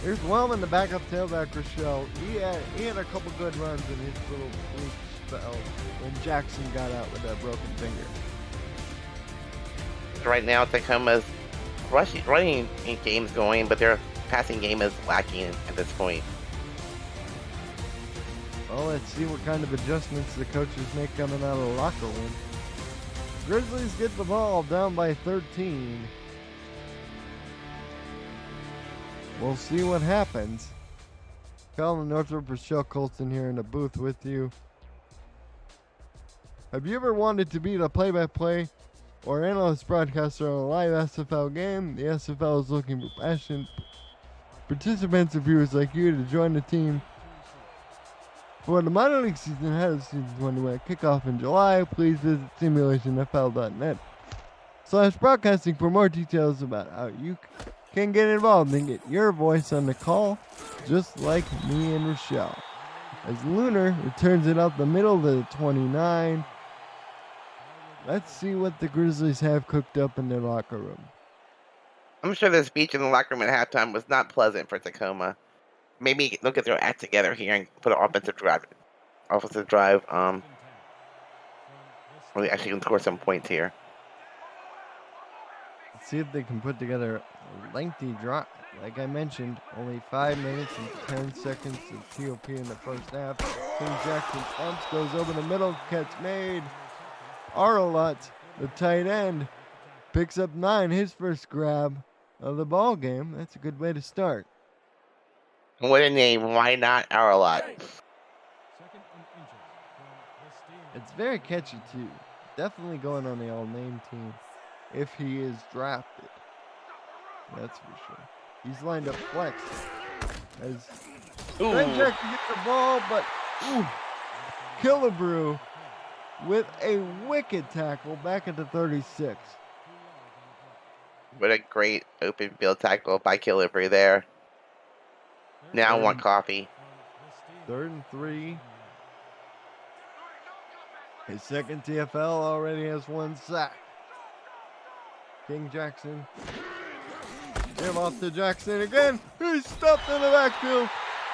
Here's Wellman, the backup tailback, Rochelle. He had a couple good runs in his little brief spell when Jackson got out with that broken finger. Right now, Tacoma's running game's going, but their passing game is lacking at this point. Well, let's see what kind of adjustments the coaches make coming out of the locker room. Grizzlies get the ball down by 13. We'll see what happens. Colin Northrop, Rochelle Colston here in the booth with you. Have you ever wanted to be the play-by-play or analyst broadcaster on a live SFL game? The SFL is looking for passionate participants and viewers like you to join the team for the minor league season ahead of season 21 kickoff in July. Please visit simulationfl.net/broadcasting for more details about how you can get involved and get your voice on the call, just like me and Rochelle. As Lunar returns it up the middle to the 29. Let's see what the Grizzlies have cooked up in their locker room. I'm sure the speech in the locker room at halftime was not pleasant for Tacoma. Maybe they'll get their act together here and put an offensive drive. Where they actually can score some points here. Let's see if they can put together a lengthy drop. Like I mentioned, only 5 minutes and 10 seconds of TOP in the first half. King Jackson pumps, goes over the middle, catch made. Arlott, the tight end, picks up 9, his first grab of the ball game. That's a good way to start. What a name! Why not Arlott? It's very catchy too. Definitely going on the all-name team if he is drafted. That's for sure. He's lined up flex as Ben Jackson gets the ball, but Killebrew with a wicked tackle back at the 36. What a great open field tackle by Killebrew there. Now I want coffee. 3rd and 3. His second TFL already has 1 sack. King Jackson. Give off to Jackson again. He's stopped in the backfield.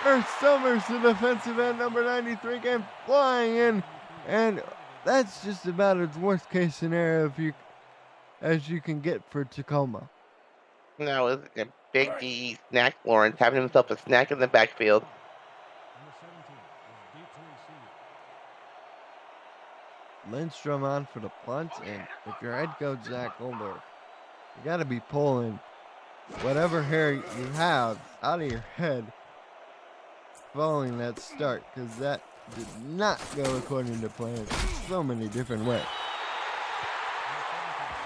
Earth Summers, the defensive end, number 93, came flying in. And that's just about as worst case scenario as you can get for Tacoma. Now it's a big D snack Lawrence having himself a snack in the backfield. Lindstrom on for the punt, and if you're head coach Zach Oldorf, you got to be pulling whatever hair you have out of your head following that start, because that did not go according to plan in so many different ways.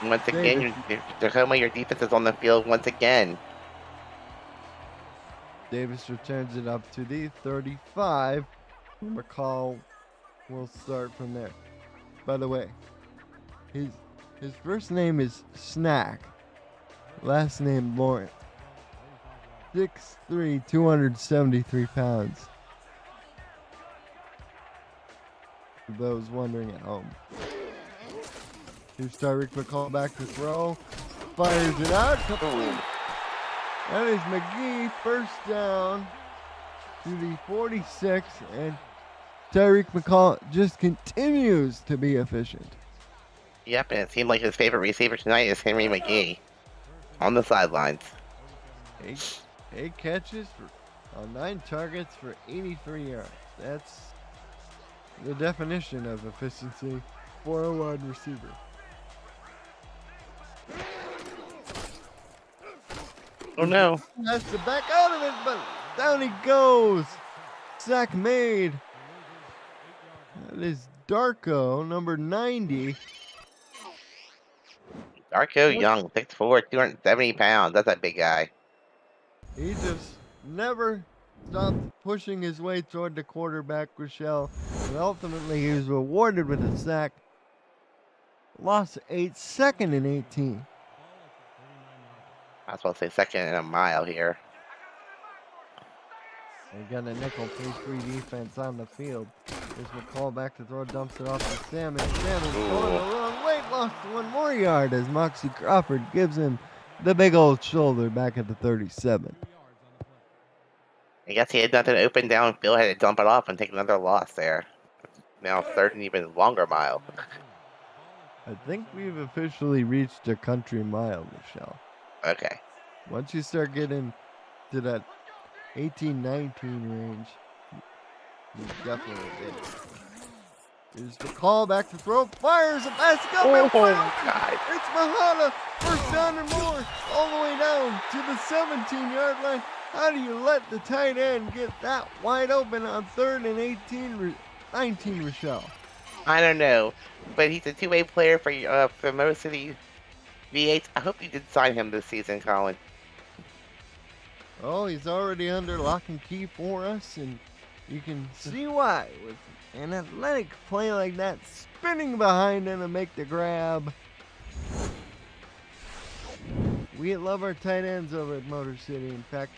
Once again, Tacoma, your defense is on the field once again. Davis returns it up to the 35. McCall will start from there. By the way, his first name is Snack. Last name Lawrence. 6'3", 273 pounds. For those wondering at home. Here's Tyreek McCall back to throw. Fires it out. That is McGee, first down to the 46, and Tyreek McCall just continues to be efficient. Yep, and it seemed like his favorite receiver tonight is Henry McGee on the sidelines. 8 catches on 9 targets for 83 yards. That's the definition of efficiency for a wide receiver. Oh no. Has to back out of it, but down he goes. Sack made. That is Darko, number 90. Darko Young, 6'4", 270 pounds. That's a big guy. He just never stopped pushing his way toward the quarterback, Rochelle. And ultimately, he was rewarded with a sack. Lost 8, 2nd and 18. I was supposed to say second and a mile here. They got a nickel 3-3 defense on the field. There's McCall back to throw, dumps it off to Salmon. Salmon's going the wrong way, lost 1 more yard as Moxie Crawford gives him the big old shoulder back at the 37. I guess he had nothing open downfield, had to dump it off and take another loss there. Now 3rd and even longer mile. I think we've officially reached a country mile, Michelle. Okay. Once you start getting to that 18-19 range, you definitely did. Here's the call back to throw, fires a basket. Oh, God. It's Mahana, first down and more, all the way down to the 17-yard line. How do you let the tight end get that wide open on 3rd and 19, Rochelle? I don't know, but he's a two-way player for most of these V8s. I hope you did sign him this season, Colin. Oh, he's already under lock and key for us, and you can see why. With an athletic play like that, spinning behind him to make the grab. We love our tight ends over at Motor City. In fact,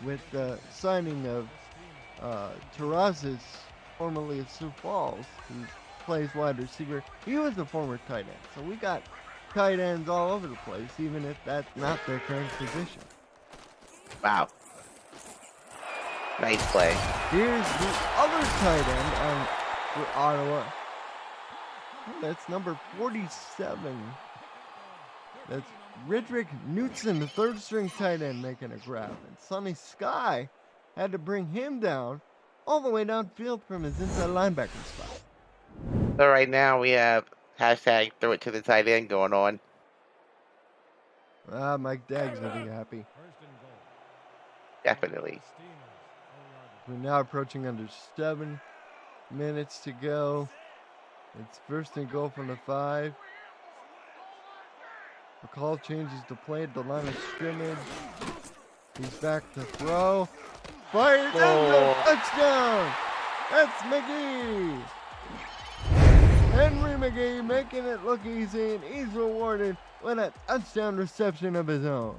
with the signing of Terrazas, formerly of Sioux Falls, who plays wide receiver, he was a former tight end. So we got tight ends all over the place, even if that's not their current position. Wow. Nice play. Here's the other tight end for Ottawa. That's number 47. That's Ridrick Knutson, the third string tight end, making a grab. And Sonny Sky had to bring him down all the way downfield from his inside linebacker spot. So right now we have hashtag throw it to the tight end going on. Mike Daggs will be happy. Definitely. We're now approaching under 7 minutes to go. It's first and goal from the 5. McCall changes the play at the line of scrimmage. He's back to throw. Fires and touchdown! That's McGee! Henry McGee making it look easy, and he's rewarded with a touchdown reception of his own.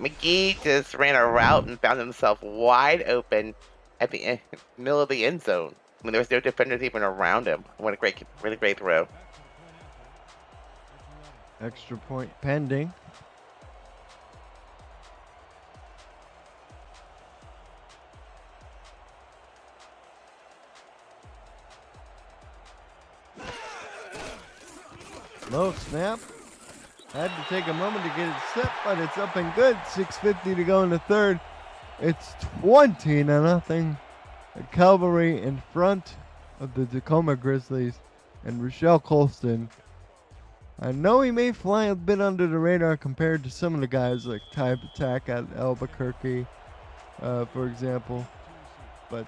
McGee just ran a route and found himself wide open at the middle of the end zone when there was no defenders even around him. What a really great throw. Extra point pending. Low snap. Had to take a moment to get it set, but it's up and good. 6:50 to go in the third. It's 20-0. The Cavalry in front of the Tacoma Grizzlies and Rochelle Colston. I know he may fly a bit under the radar compared to some of the guys like Type Attack at Albuquerque, for example. But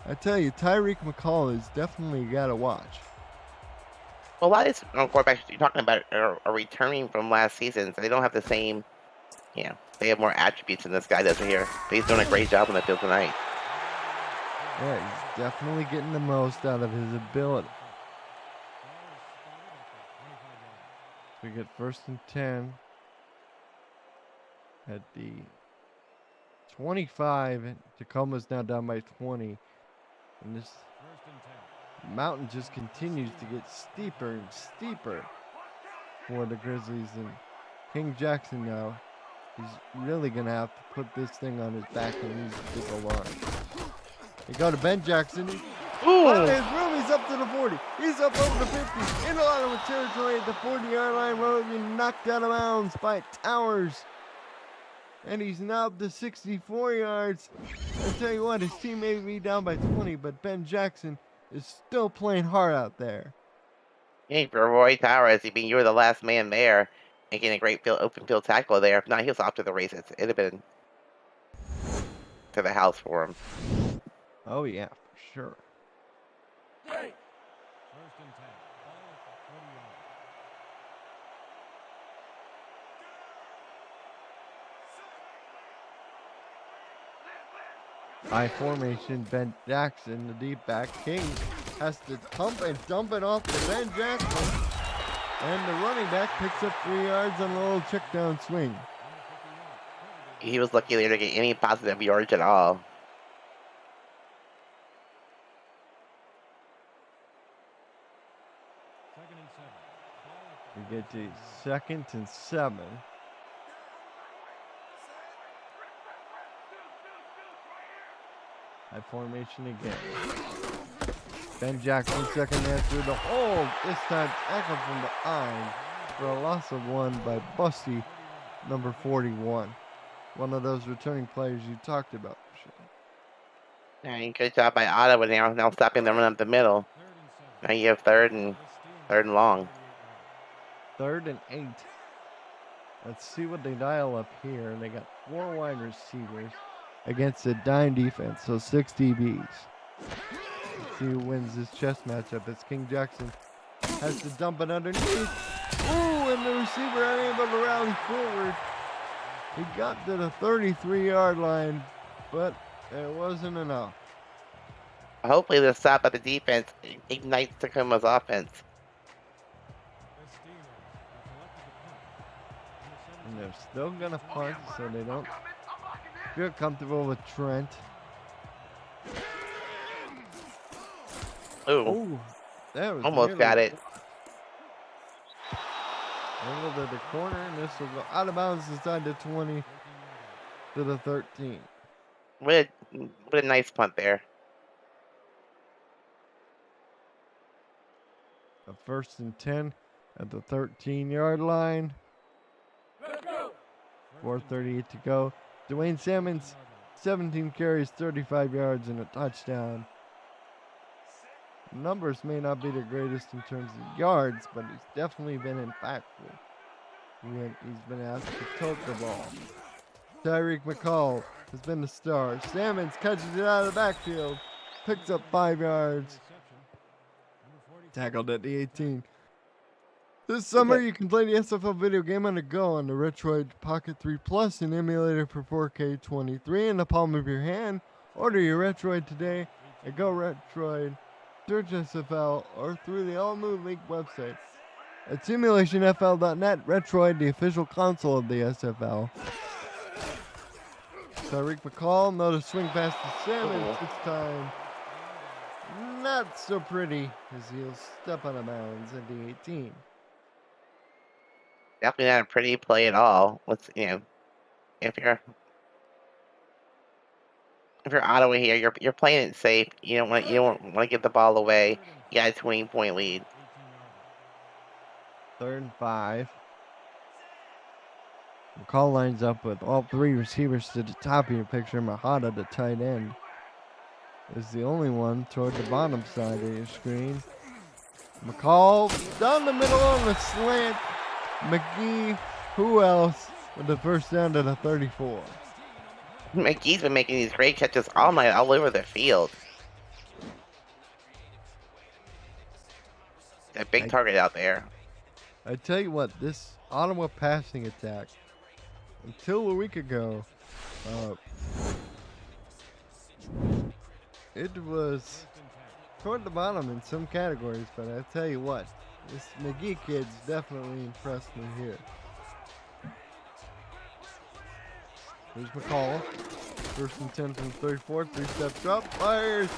I tell you, Tyreek McCall is definitely got to watch. Well, a lot of these quarterbacks you're talking about are returning from last season, so they don't have the same, they have more attributes than this guy does here. But he's doing a great job on the field tonight. Yeah, he's definitely getting the most out of his ability. We get first and 10 at the 25. Tacoma's now down by 20. And this mountain just continues to get steeper and steeper for the Grizzlies. And King Jackson now, he's really going to have to put this thing on his back and use the big old arm. They go to Ben Jackson. Finds his room. He's up to the 40. He's up over the 50. Into Ottawa territory at the 40-yard line. Rogan knocked out of bounds by Towers. And he's now up to 64 yards. I tell you what, his team may be down by 20, but Ben Jackson is still playing hard out there. Hey, for Roy Towers, you were the last man there, making a great open field tackle there. If not, he was off to the races. It'd have been to the house for him. Oh, yeah, for sure. First and 10. Ball at the 40-yard. High formation, Ben Jackson, the deep back. King has to pump and dump it off to Ben Jackson. And the running back picks up 3 yards on a little check down swing. He was lucky there to get any positive yards at all. We get to 2nd and 7. High formation again. Ben Jackson second man through the hole. This time tackled from behind for a loss of 1 by Busty, number 41. One of those returning players you talked about. Yeah, good job by Ottawa now stopping them run up the middle. Now you have third and long. 3rd and 8. Let's see what they dial up here. They got 4 wide receivers against a dime defense, so 6 DBs. Let's see who wins this chess matchup. It's King Jackson. Has to dump it underneath. Ooh, and the receiver unable to rally forward. He got to the 33-yard line, but it wasn't enough. Hopefully the stop at the defense ignites Tacoma's offense. And they're still going to punt, so they don't feel comfortable with Trent. Ooh, Oh, that was almost nearly got it. Angle to the corner, and this will go out of bounds inside the 20 to the 13. What a nice punt there. A 1st and 10 at the 13-yard line. 4:38 to go. Dwayne Salmons, 17 carries, 35 yards, and a touchdown. Numbers may not be the greatest in terms of yards, but he's definitely been impactful when he's been asked to tote the ball. Tyreek McCall has been the star. Salmons catches it out of the backfield, picks up 5 yards, tackled at the 18. This summer, you can play the SFL video game on the go on the Retroid Pocket 3 Plus, an emulator for 4K 23 in the palm of your hand. Order your Retroid today at Go Retroid, search SFL, or through the All Move League website. At simulationfl.net, Retroid, the official console of the SFL. Tyreek McCall, another swing pass to Salmons this time. Not so pretty as he'll step out of bounds at the 18. Definitely not a pretty play at all. If you're Ottawa here, you're playing it safe. You don't want to give the ball away. You got a 20-point lead. 3rd and 5. McCall lines up with all 3 receivers to the top of your picture. Mahada, the tight end, is the only one toward the bottom side of your screen. McCall down the middle on the slant. McGee, who else, with the first down to the 34. McGee's been making these great catches all night, all over the field. A big target out there. I tell you what, this Ottawa passing attack, until a week ago, it was toward the bottom in some categories, but I tell you what, this McGee kid's definitely impressed me here. Here's McCall. 1st and 10 from 34. 3 steps up. Fires.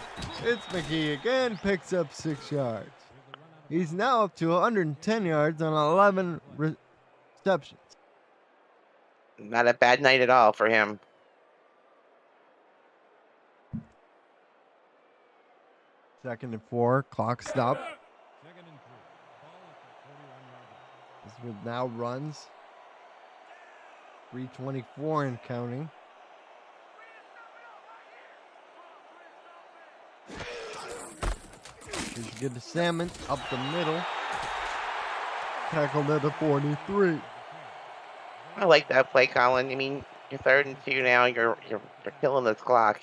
It's McGee again. Picks up 6 yards. He's now up to 110 yards on 11 receptions. Not a bad night at all for him. Second and 4. Clock stop. This with now runs. 3:24 and counting. Here's good to Salmon up the middle. Tackled at the 43. I like that play, Colin. I mean, you're 3rd and 2 now. You're killing this clock.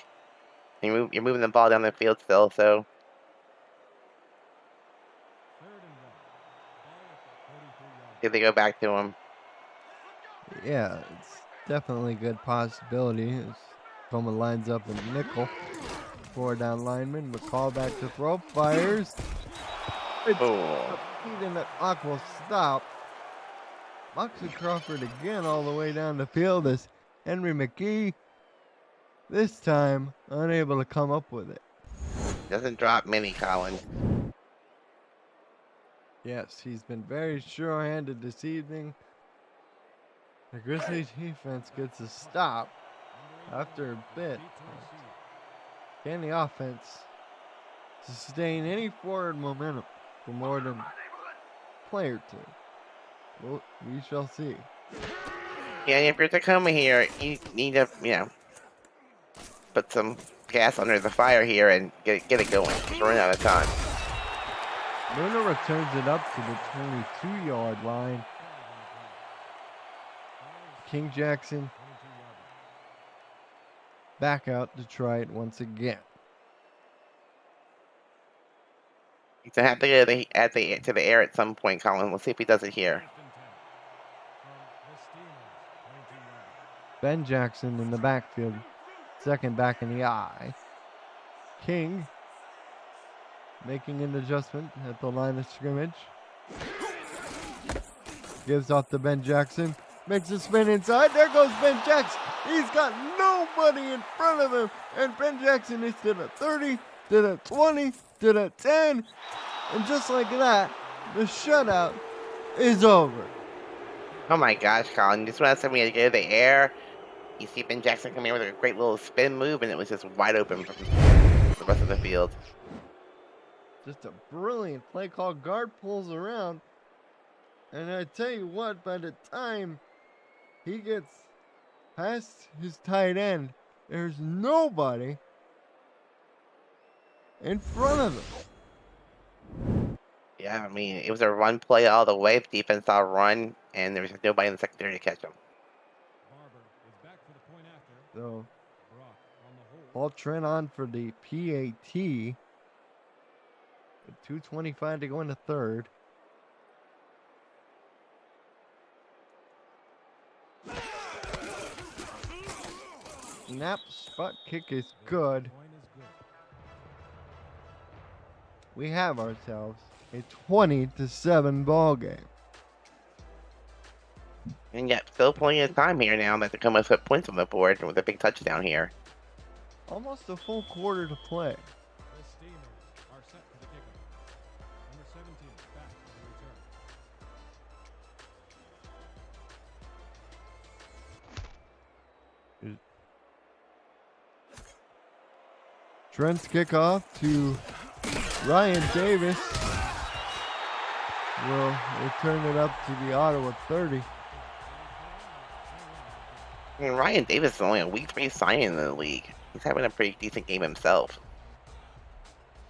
You're moving the ball down the field still. So did they go back to him? Yeah, it's definitely a good possibility. As Tacoma lines up in nickel. 4 down lineman. McCall back to throw. Fires. It's and the clock will stop. Moxie Crawford again all the way down the field as Henry McGee, this time unable to come up with it. Doesn't drop many, Colin. Yes, he's been very sure-handed this evening. The Grizzlies defense gets a stop after a bit. Can the offense sustain any forward momentum for more than a play or two? Well, we shall see. Yeah, if you're Tacoma here, you need to, put some gas under the fire here and get it going. We're running out of time. Luna returns it up to the 22-yard line. King Jackson back out to try it once again. He's gonna have to go to the air at some point, Colin. We'll see if he does it here. Ben Jackson in the backfield, second back in the eye. King making an adjustment at the line of scrimmage. Gives off to Ben Jackson. Makes a spin inside. There goes Ben Jackson. He's got nobody in front of him. And Ben Jackson is to the 30, to the 20, to the 10. And just like that, the shutout is over. Oh my gosh, Colin! Just when I said we had to get to the air, you see Ben Jackson come in with a great little spin move, and it was just wide open from the rest of the field. Just a brilliant play call. Guard pulls around. And I tell you what, by the time he gets past his tight end, there's nobody in front of him. Yeah, I mean, it was a run play all the way. The defense saw a run, and there was nobody in the secondary to catch him. Barber is back for the point after. So, Brock on the hold. Paul Trent on for the PAT. With 2:25 to go into third. Snap, spot kick is good. Point is good. We have ourselves a 20-7 ball game. And yet, still plenty of time here now that Tacoma put points on the board with a big touchdown here. Almost a full quarter to play. The Steamers are set for the kickoff. Number 17 back for the return. Trent's kickoff to Ryan Davis. Will return it up to the Ottawa 30. I mean, Ryan Davis is only a week 3 signing in the league. He's having a pretty decent game himself.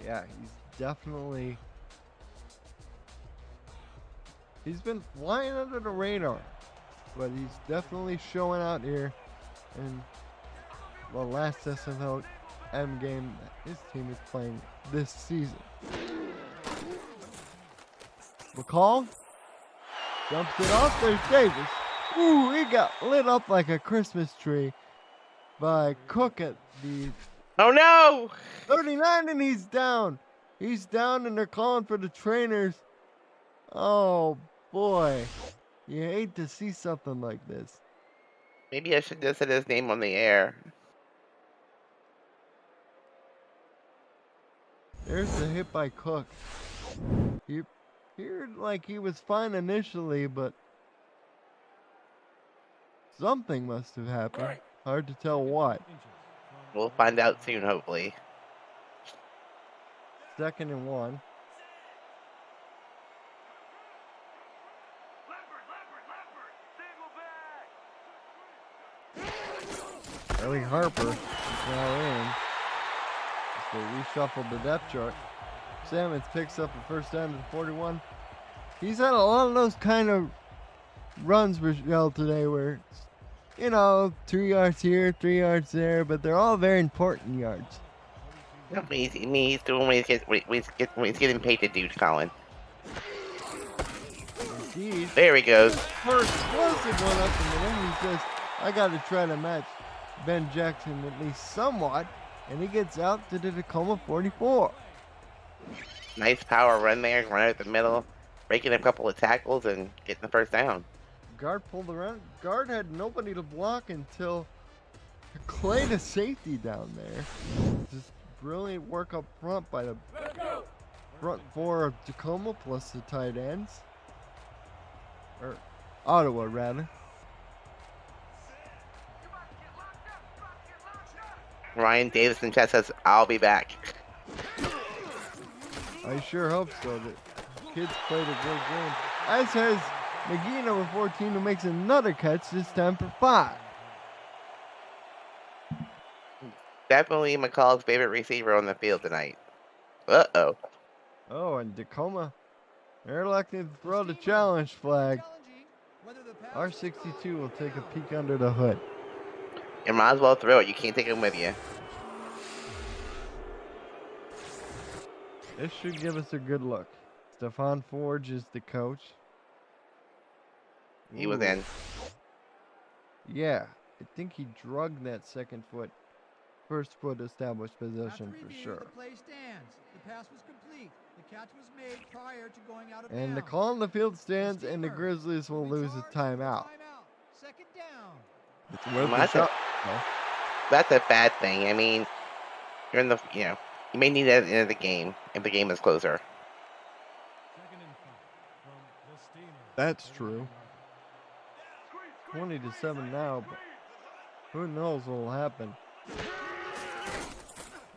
Yeah, he's definitely... He's been flying under the radar, but he's definitely showing out here in the last SFLm game that his team is playing this season. McCall dumps it off. There's Davis. Ooh, he got lit up like a Christmas tree by Cook at the Oh no! 39, and he's down. He's down, and they're calling for the trainers. Oh, boy. You hate to see something like this. Maybe I should just said his name on the air. There's the hit by Cook. He appeared like he was fine initially, but something must have happened. Hard to tell what. We'll find out soon, hopefully. 2nd and 1. Ellie Harper is now in. As they reshuffled the depth chart. Sammons picks up a first down to the 41. He's had a lot of those kind of runs, Rochelle, today where, you know, 2 yards here, 3 yards there, but they're all very important yards. I mean, he's doing what he's getting paid to do, Colin. Indeed. There he goes. Her explosive one up in the middle. He says, I got to try to match Ben Jackson at least somewhat. And he gets out to the Tacoma 44. Nice power run there, run out the middle, breaking a couple of tackles and getting the first down. Guard pulled around. Guard had nobody to block until Clay to safety down there. Just brilliant work up front by the front four of Tacoma plus the tight ends. Or Ottawa, rather. Ryan Davis in chat says, I'll be back. I sure hope so. The kids played a great game. As has McGee, number 14, who makes another catch, this time for 5. Definitely McCall's favorite receiver on the field tonight. Uh-oh. Oh, and Tacoma, they're electing to throw the challenge flag. R62 will take a peek under the hood. You might as well throw it. You can't take him with you. This should give us a good look. Stefan Forge is the coach. He was Ooh. in. Yeah, I think he drugged that first foot established possession for sure. The play stands. The pass was complete. The catch was made prior to going out of And the bounds. call on the field stands, and the Grizzlies will lose a timeout. 2nd down. It's worth Well, a that's shot. That's a bad thing. I mean, you're in the, you may need that at the end of the game if the game is closer. 2nd and 5 from the Steamers. That's true. 20-7 now, but who knows what will happen.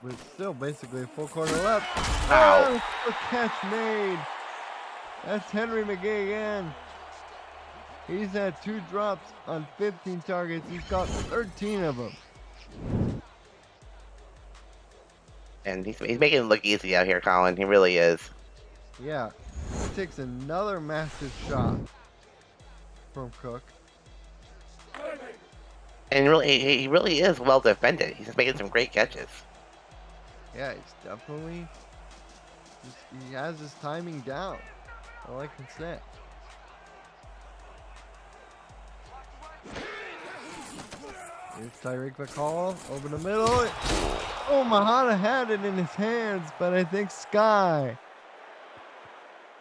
But it's still basically a full quarter left. Wow. Oh, a catch made. That's Henry McGee again. He's had 2 drops on 15 targets. He's got 13 of them. And he's making it look easy out here, Colin. He really is. Yeah, he takes another massive shot from Cook. And he really is well defended. He's just making some great catches. Yeah, he's definitely, he has his timing down. All I can say. Here's Tyreek McCall over the middle. Oh, Mahana had it in his hands, but I think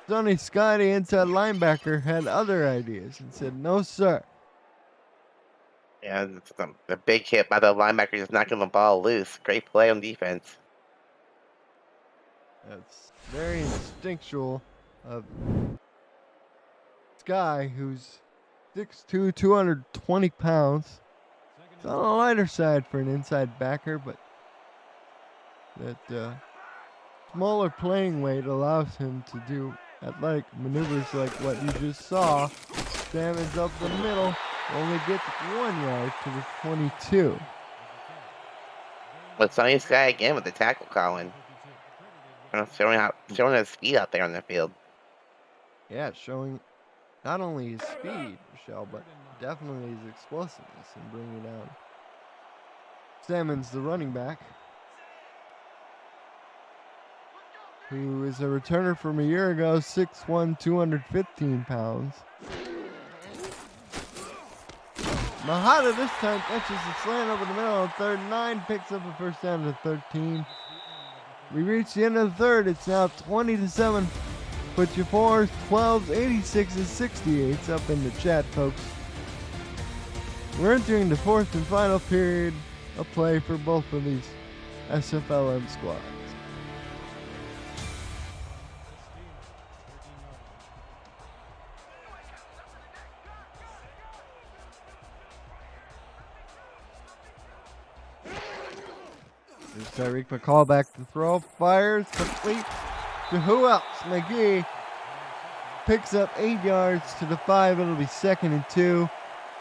Sonny Sky, the inside linebacker, had other ideas and said, no, sir. Yeah, it's a big hit by the linebacker, just knocking the ball loose. Great play on defense. That's very instinctual of Sky, who's 6'2", 220 pounds. It's on the lighter side for an inside backer, but that smaller playing weight allows him to do athletic maneuvers like what you just saw. Salmon's up the middle, only gets 1 yard to the 22. With Sonny Sky again with the tackle, Colin. Showing his speed out there on the field. Yeah, showing not only his speed, Michelle, but definitely his explosiveness in bringing it down. Salmon's the running back, who is a returner from a year ago, 6'1", 215 pounds. Mahada this time catches the slant over the middle on 3rd and 9, picks up a first down to 13. We reach the end of the third. It's now 20-7. Put your 4s, 12s, 86s, 68s up in the chat, folks. We're entering the 4th and final period of play for both of these SFLm squads. There's Tyreek McCall back to throw. Fires, complete to who else? McGee picks up 8 yards to the 5. It'll be 2nd and 2.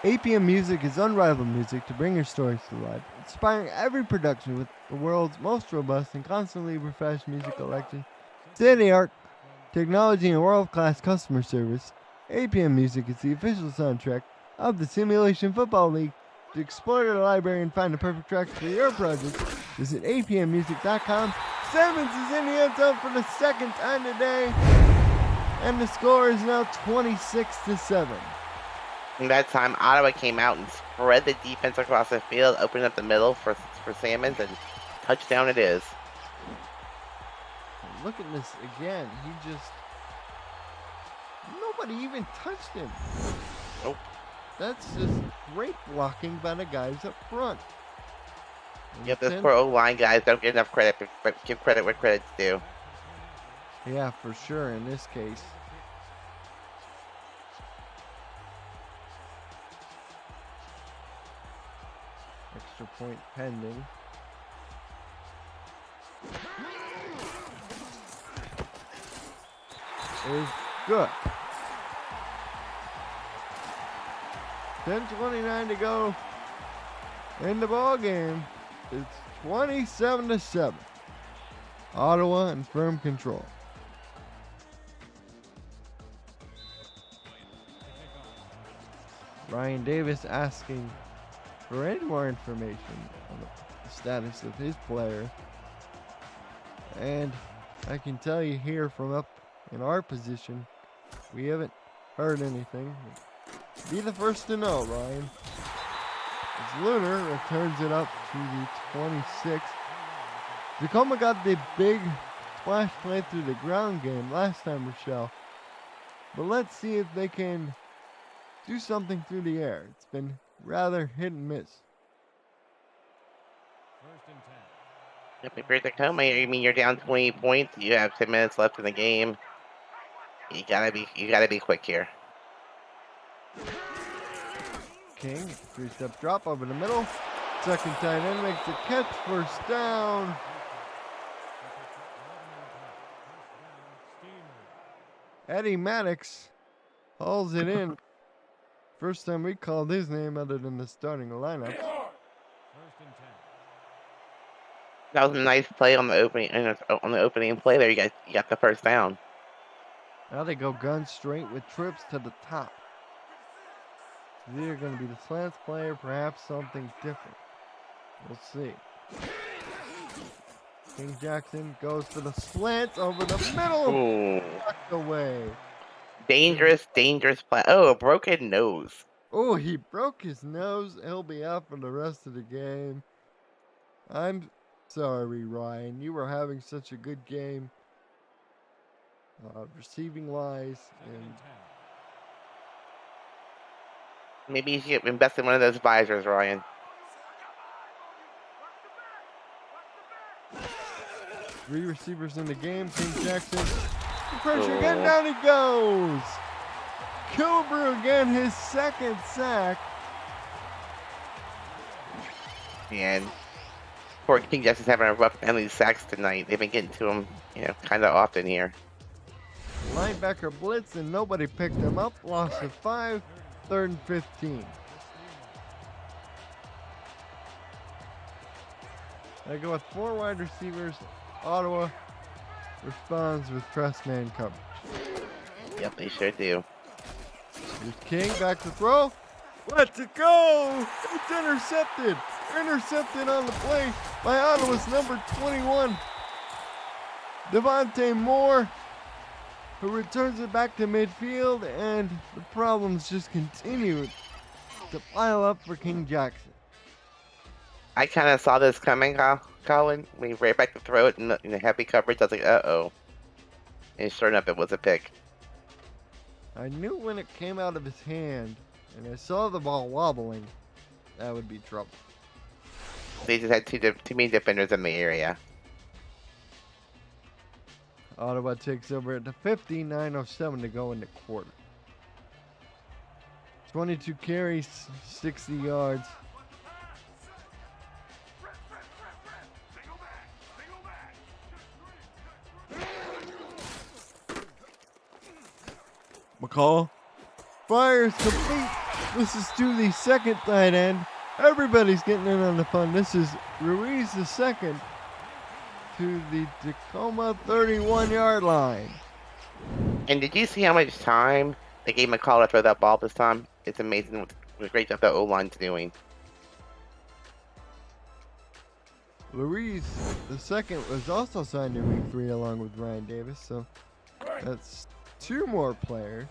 APM Music is unrivaled music to bring your stories to life, inspiring every production with the world's most robust and constantly refreshed music collection, state-of-the-art technology, and world-class customer service. APM Music is the official soundtrack of the Simulation Football League. To explore the library and find the perfect tracks for your project, visit apmmusic.com. Simmons is in the end zone for the 2nd time today, and the score is now 26-7. In that time, Ottawa came out and spread the defense across the field, opening up the middle for Salmons, and touchdown it is. Look at this again. Nobody even touched him. Nope. That's just great blocking by the guys up front. Yep, those poor O-line guys don't get enough credit, but give credit where credit's due. Yeah, for sure in this case. Extra point pending. Is good. 10:29 to go in the ball game. It's 27-7. Ottawa in firm control. Ryan Davis asking for any more information on the status of his player. And I can tell you here from up in our position, we haven't heard anything. Be the first to know, Ryan. As Lunar returns it up to the 26. Tacoma got the big splash play through the ground game last time, Rochelle. But let's see if they can do something through the air. It's been rather hit and miss. 1st and 10. Yep, if you're Tacoma, I mean, you're down 20 points. You have 10 minutes left in the game. You gotta be quick here. King, 3-step drop over the middle. Second tight end makes the catch, first down. Eddie Maddox hauls it in. First time we called his name other than the starting lineup. First and 10. That was a nice play on the opening play there. You got the first down. Now they go gun straight with trips to the top. Is either going to be the slants play or perhaps something different. We'll see. King Jackson goes for the slant over the middle. Ooh. Tucked away. Dangerous play. Oh, a broken nose. Oh, he broke his nose. He'll be out for the rest of the game. I'm sorry, Ryan. You were having such a good game. Receiving wise. And Maybe you should invest in one of those visors, Ryan. three receivers in the game. King Jackson. The pressure again. Down he goes. Killebrew again, his second sack. And poor King Jackson's having a rough end of these sacks tonight. They've been getting to him, kind of often here. Linebacker blitz and nobody picked him up. Loss of 5. 3rd and 15. I go with 4 wide receivers. Ottawa responds with press man coverage. Yep, they sure do. Here's King back to throw. Let's it go! It's intercepted. Intercepted on the play by Ottawa's number 21. Devontae Moore, who returns it back to midfield, and the problems just continue to pile up for King Jackson. I kind of saw this coming, Colin. When he ran back to throw it in the heavy coverage, I was like, uh-oh. And sure enough, it was a pick. I knew when it came out of his hand, and I saw the ball wobbling, that would be trouble. They just had too many defenders in the area. Ottawa takes over at the 50, 9:07 to go in the quarter. 22 carries, 60 yards. McCall fires complete. This is to the second tight end. Everybody's getting in on the fun. This is Ruiz the second to the Tacoma 31-yard line. And did you see how much time they gave McCall to throw that ball this time? It's amazing what great job the O-line's doing. Ruiz the second was also signed in week 3 along with Ryan Davis, so that's 2 more players.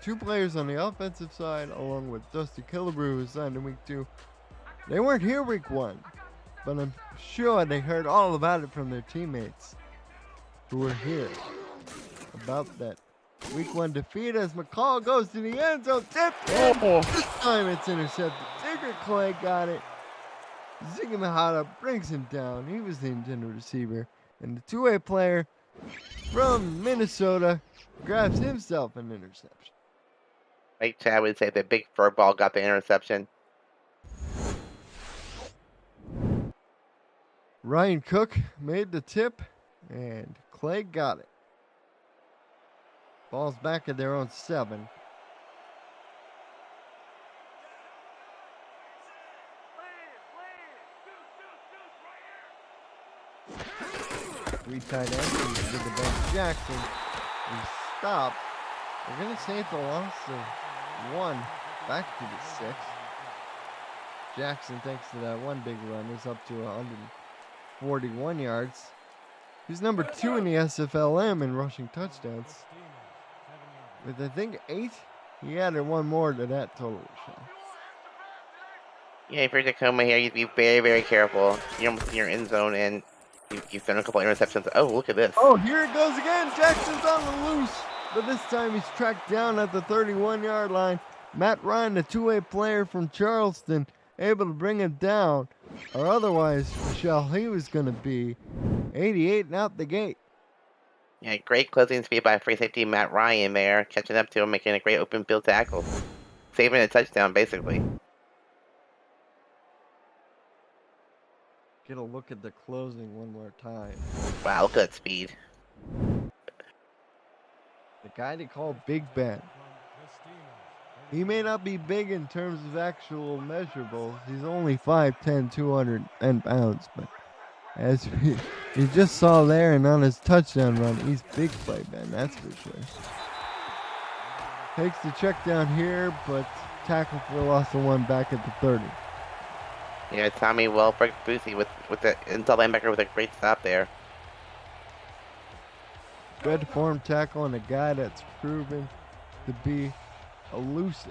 2 players on the offensive side, along with Dusty Killebrew, who signed in week 2. They weren't here week 1, but I'm sure they heard all about it from their teammates who were here about that week 1 defeat as McCall goes to the end zone. Tipped in. This time it's intercepted. Tigger Clay got it. Ziggy Mahata brings him down. He was the intended receiver. And the 2-way player from Minnesota grabs himself an interception. Like Chad would say, the big fur ball got the interception. Ryan Cook made the tip, and Clay got it. Ball's back at their own 7. Three tight ends to the bench. Jackson is stopped. We're going to say it's a loss of 1 back to the 6. Jackson, thanks to that one big run, is up to 141 yards. He's number 2 in the SFLm in rushing touchdowns. With, I think, 8, he added 1 more to that total. Yeah, if you're Tacoma here, you'd be very, very careful. You're almost in your end zone, and you've done a couple of interceptions. Oh, look at this. Oh, here it goes again. Jackson's on the loose. But this time he's tracked down at the 31-yard line. Matt Ryan, the 2-way player from Charleston, able to bring him down. Or otherwise, Michelle, he was going to be 88 and out the gate. Yeah, great closing speed by free safety Matt Ryan there, catching up to him, making a great open field tackle. saving a touchdown, basically. Get a look at the closing one more time. Wow, look at that speed. The guy they call Big Ben. He may not be big in terms of actual measurables. He's only 5'10", 210 pounds. But as you just saw there and on his touchdown run, he's big play Ben, that's for sure. Takes the check down here, but tackle for loss of 1 back at the 30. Yeah, Tommy Welbrook Boothie with the inside linebacker with a great stop there. Good form tackle on a guy that's proven to be elusive.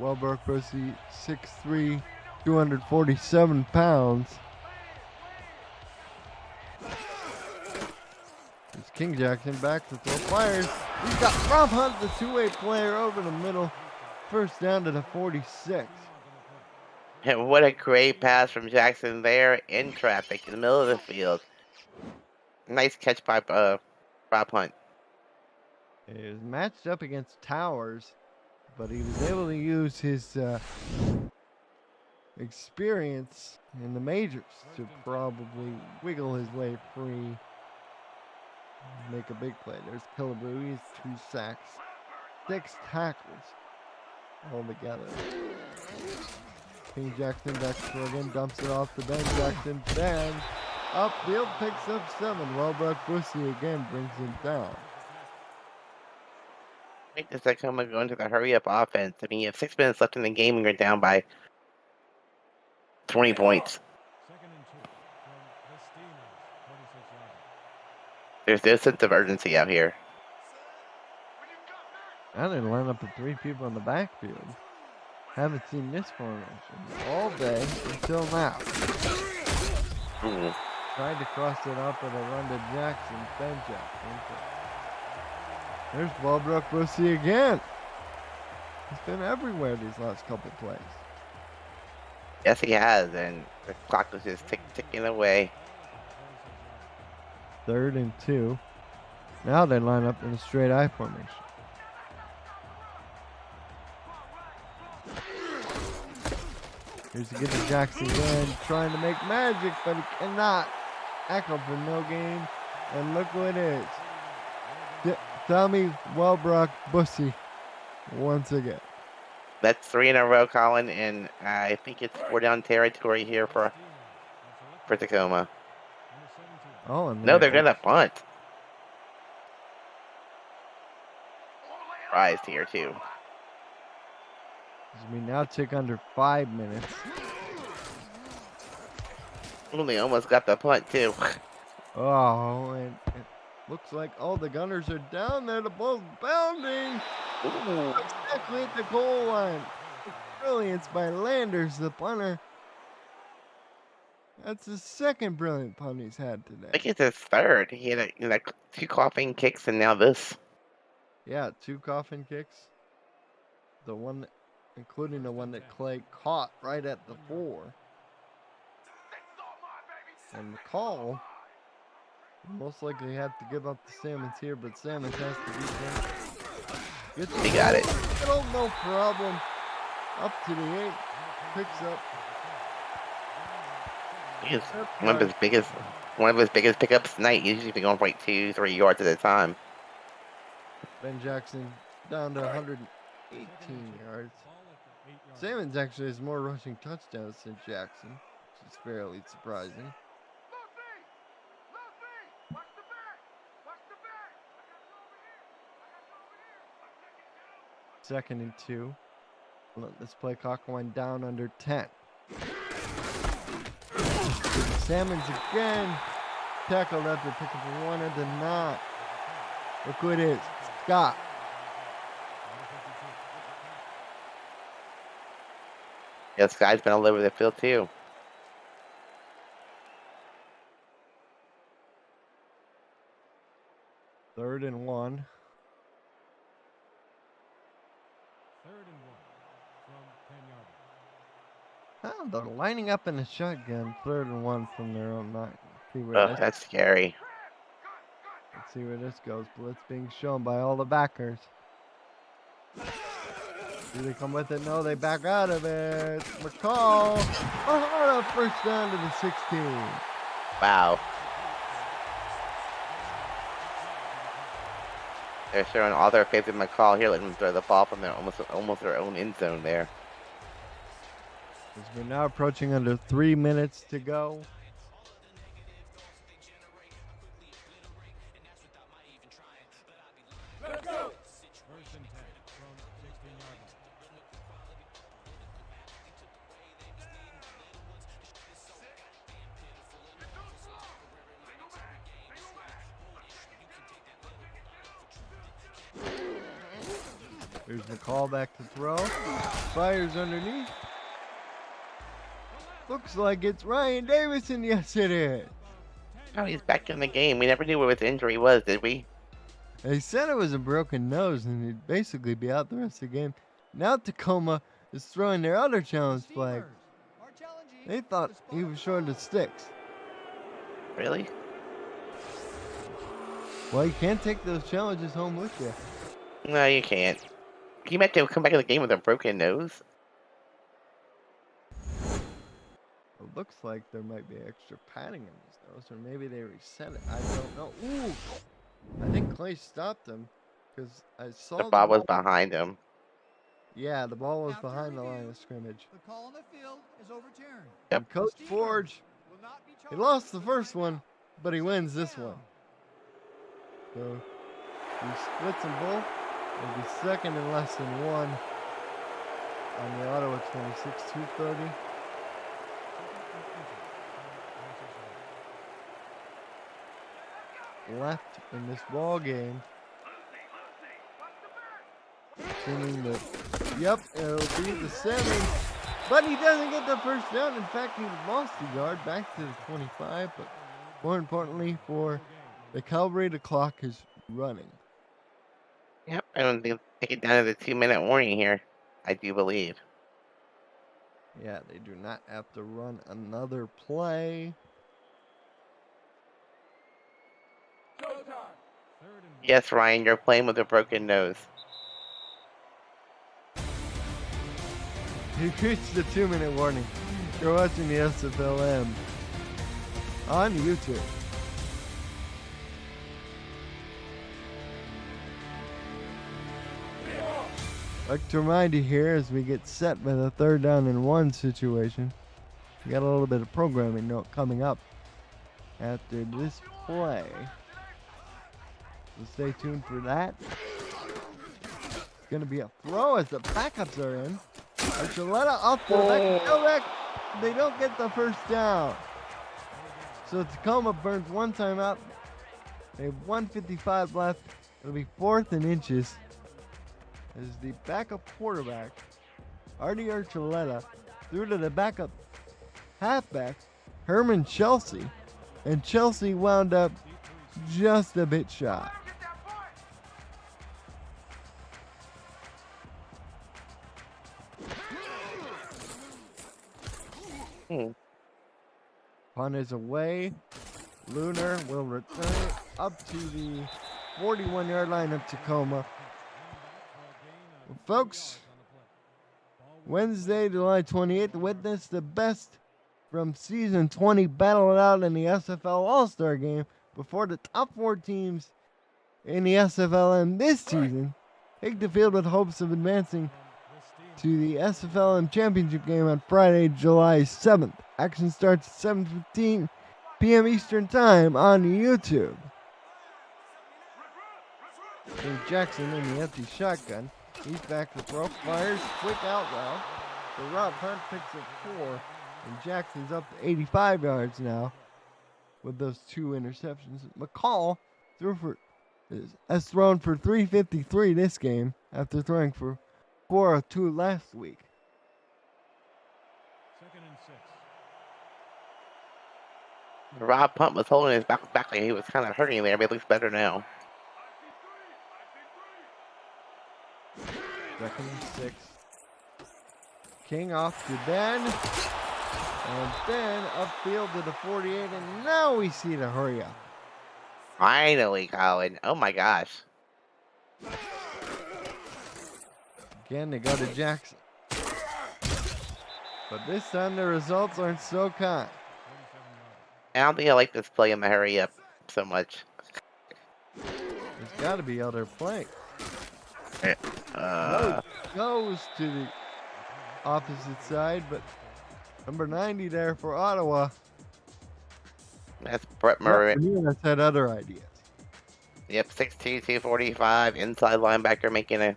Welbrook Bussy, 6'3", 247 pounds. It's King Jackson back to throw fires. He's got Rob Hunt, the two-way player, over the middle. First down to the 46. And what a great pass from Jackson there in traffic in the middle of the field. Nice catch by Rob Hunt. He was matched up against Towers, but he was able to use his experience in the majors to probably wiggle his way free, make a big play. There's Killebrew, he's 2 sacks, 6 tackles altogether. King Jackson back to again, dumps it off to Ben Jackson. Ben upfield picks up 7. Welbrook Bussy again brings him down. I think this Tacoma going to the hurry up offense. I mean, you have 6 minutes left in the game and you're down by 20 points. There's no sense of urgency out here. Now they line up with 3 people in the backfield. Haven't seen this formation all day until now. Ooh. Tried to cross it up and a run to Jackson, Ben Jackson. There's Welbrook Bussy again. He's been everywhere these last couple plays. Yes, he has, and the clock was just ticking away. 3rd and 2. Now they line up in a straight I formation. Here's to get to Jackson again, trying to make magic, but he cannot. Tackle for no gain, and look who it is. Tommy Welbrook Bussy once again. That's 3 in a row, Colin, and I think it's 4 down territory here for Tacoma. Oh, and No, they're gonna punt. Rise here too. We now take under 5 minutes. Ooh, they almost got the punt too. Oh, and it looks like all the Gunners are down there. The ball's bounding. Ooh. Exactly at the goal line. Brilliance by Landers, the punter. That's the second brilliant punt he's had today. I think it's his 3rd. He had 2 coughing kicks and now this. Yeah, 2 coffin kicks. The one, including the one that Clay caught right at the 4. And the call, most likely had to give up the Salmons here, but Salmons has to beat them. He got it. No problem. Up to the 8. Picks up. He's one of his biggest pickups tonight. He's usually going for like 2-3 yards at a time. Ben Jackson down to 118 yards. Salmons actually has more rushing touchdowns than Jackson, which is fairly surprising. Second and 2. Let this play clock wind down under 10. Salmons again. Tackled after picking for 1 and did not. Look who it is. Scott. Yeah, Sky's been all over the field too. Third 3rd and 1. and 1 from 10 yards. Oh, they're lining up in a shotgun. 3rd and 1 from their own 9. Oh, that's scary. Let's see where this goes. Blitz being shown by all the backers. Do they come with it? No, they back out of it. McCall. Oh, first down to the 16. Wow. They're showing all their faith in McCall here, letting them throw the ball from their almost their own end zone there. As we're now approaching under 3 minutes to go. First and 10 from 16-yard line. Here's McCall back to throw. Fires underneath. Looks like it's Ryan Davison. Yes, it is. Oh, he's back in the game. We never knew what his injury was, did we? They said it was a broken nose and he'd basically be out the rest of the game. Now Tacoma is throwing their other challenge flag. Steelers are challenging They thought the spot he on was the showing the ball. sticks. Really? Well, you can't take those challenges home with you. No, you can't. Can you imagine come back in the game with a broken nose? It looks like there might be extra padding in his nose, or maybe they reset it. I don't know. Ooh! I think Clay stopped him because I saw The ball was ball- behind him. Yeah, the ball was After behind the review, line of scrimmage. The call on the field is overturned. Yep. And Coach Steelers Forge, will not be he charged lost the with first timeout. one, but he wins this Down. one. So he splits them both. It'll be second and less than one on the Ottawa 26-230. Left in this ball game. Assuming that, yep, it'll be the 7. But he doesn't get the first down. In fact, he lost the yard back to the 25. But more importantly for the Cavalry, the clock is running. Yep, I don't think take it down to the 2-minute warning here. I do believe. Yeah, they do not have to run another play. Yes, Ryan, you're playing with a broken nose. He reached the 2-minute warning. You're watching the SFLm on YouTube. I'd like to remind you here as we get set by the 3rd down and 1 situation. We got a little bit of programming note coming up after this play. So stay tuned for that. It's going to be a throw as the backups are in. Archuleta off to the back. Go back. They don't get the first down. So Tacoma burns one timeout. They have 1:55 left. It'll be 4th and inches. As the backup quarterback, Artie Archuleta, threw to the backup halfback, Herman Chelsea. And Chelsea wound up just a bit shy. Punt is away. Lunar will return it up to the 41-yard line of Tacoma. Well, folks, Wednesday, July 28th, witness the best from season 20 battle it out in the SFL All-Star Game before the top 4 teams in the SFLm this season take the field with hopes of advancing to the SFLm Championship game on Friday, July 7th. Action starts at 7:15 p.m. Eastern Time on YouTube. St. Jackson in the empty shotgun. He's back to throw. Fires. Quick out route. The Rob Hunt picks up 4. And Jackson's up to 85 yards now with those 2 interceptions. McCall has thrown for 353 this game after throwing for 402 last week. 2nd and 6. Rob Punt was holding his back like he was kind of hurting there, but it looks better now. 2nd and 6. King off to Ben. And Ben upfield to the 48. And now we see the hurry up. Finally, Colin. Oh my gosh. Again, they go to Jackson. But this time the results aren't so kind. I don't think I like this play in the hurry up so much. There's got to be other play. Uh, Goes to the opposite side, but number 90 there for Ottawa. that's Brett Murray. Ramirez had other ideas. Yep, 6'2", 245, inside linebacker making a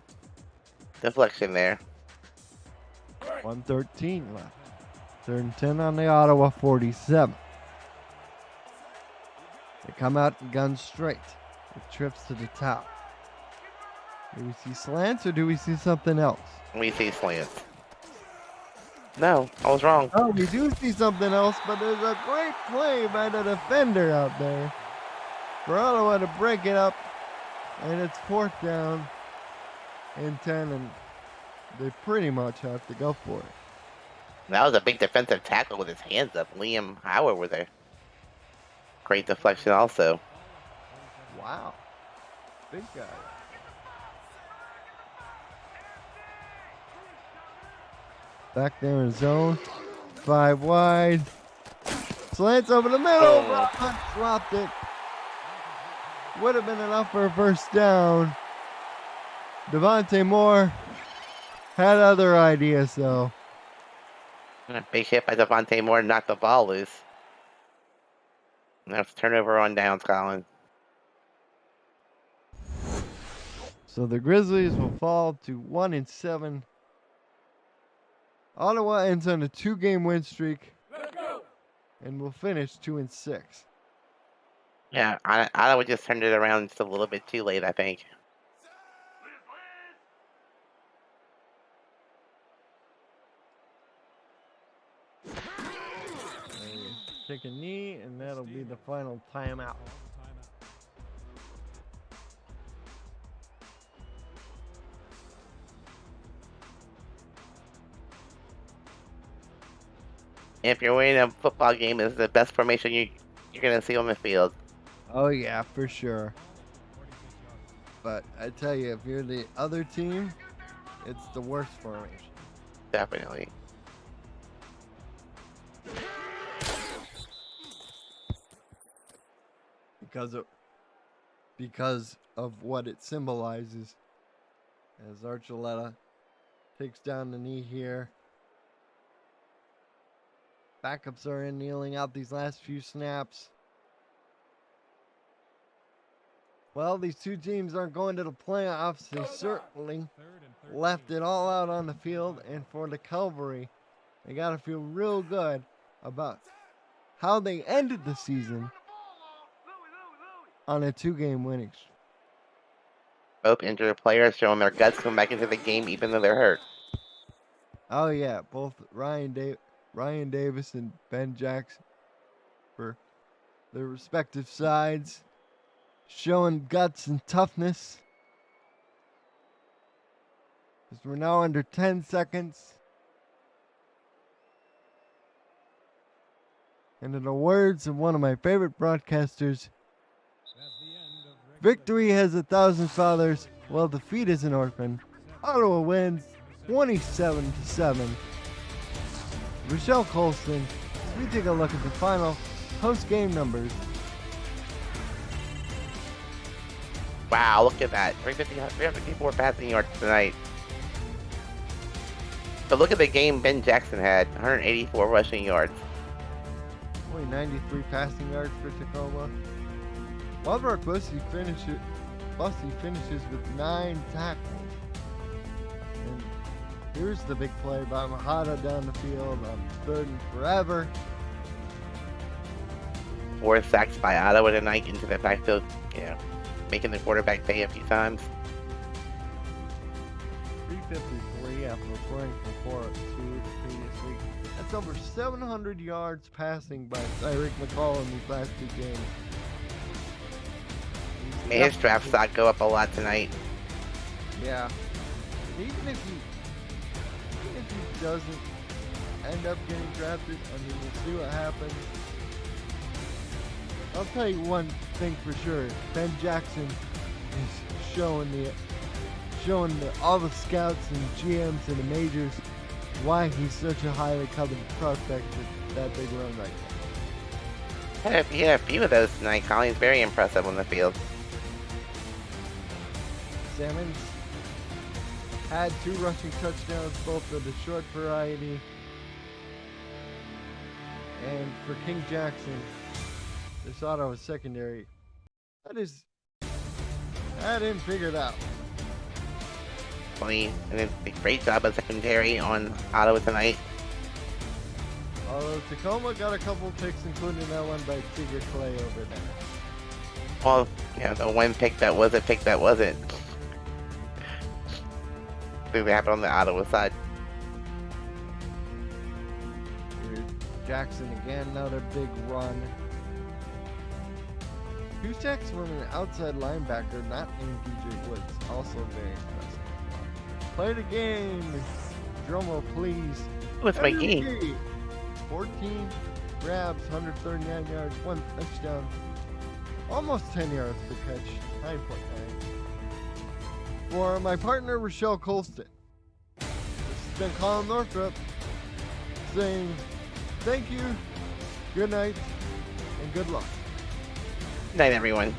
deflection there. 1:13 left. 3rd and 10 on the Ottawa 47. They come out and gun straight with trips to the top. Do we see slants or do we see something else? We see slants. No, I was wrong. Oh, we do see something else, but there's a great play by the defender out there for Ottawa to break it up, and it's 4th down and 10, and they pretty much have to go for it. That was a big defensive tackle with his hands up. Liam Howard was there. Great deflection also. Wow. Big guy. Back there in zone. 5 wide. Slants over the middle. Hunt dropped it. Would have been enough for a 1st down. Devontae Moore had other ideas though. Big hit by Devontae Moore, knocked the ball loose. Now it's turnover on downs, Colin. So the Grizzlies will fall to 1-7. Ottawa ends on a 2-game win streak. And will finish 2-6. Yeah, Ottawa just turned it around just a little bit too late, I think. Take a knee, and that'll be the final timeout. If you're winning a football game, it's the best formation you're going to see on the field. Oh, yeah, for sure. But I tell you, if you're the other team, it's the worst formation. Definitely. Because of what it symbolizes. As Archuleta takes down the knee here. Backups are in, kneeling out these last few snaps. Well, these two teams aren't going to the playoffs. They certainly left it all out on the field. And for the Cavalry, they got to feel real good about how they ended the season on a 2-game winning streak. Both injured players showing their guts come back into the game even though they're hurt. Oh, yeah. Both Ryan Davis and Ben Jackson for their respective sides, showing guts and toughness. As we're now under 10 seconds. And in the words of one of my favorite broadcasters, victory has 1,000 fathers, while defeat is an orphan. Ottawa wins 27-7. Rochelle Colston, as we take a look at the final post-game numbers. Wow, look at that. 354 passing yards tonight. But look at the game Ben Jackson had. 184 rushing yards. Only 93 passing yards for Tacoma. Wildrock Bussy finishes with 9 tackles. And here's the big play by Mahada down the field on 3rd and forever. 4 sacks by Ottawa tonight into the backfield. Yeah, making the quarterback pay a few times. 353 after scoring for 4 previous week. That's over 700 yards passing by Tyreek McCall in these last 2 games. Made his draft stock go up a lot tonight. Yeah. Even if he doesn't end up getting drafted, I mean, we'll see what happens. I'll tell you one thing for sure. Ben Jackson is showing showing all the scouts and GMs in the majors why he's such a highly coveted prospect at that big run right now. Yeah, a few of those tonight. Colleen's very impressive on the field. Salmons had 2 rushing touchdowns, both for the short variety. And for King Jackson, this Ottawa secondary, I didn't figure it out. Funny, and it's a great job of secondary on Ottawa tonight. Although Tacoma got a couple picks, including that one by Tigger Clay over there. Well, yeah, the one pick that was a pick that wasn't. It happened on the Ottawa side. Here's Jackson again, another big run. Cusack's from an outside linebacker, not named DJ Woods, also very impressive. Play the game. Drumroll, please. What's my game? 14 grabs, 139 yards, 1 touchdown. Almost 10 yards per catch, 9.9. For my partner, Rochelle Colston. This has been Colin Northrup saying thank you, good night, and good luck. Good night, everyone.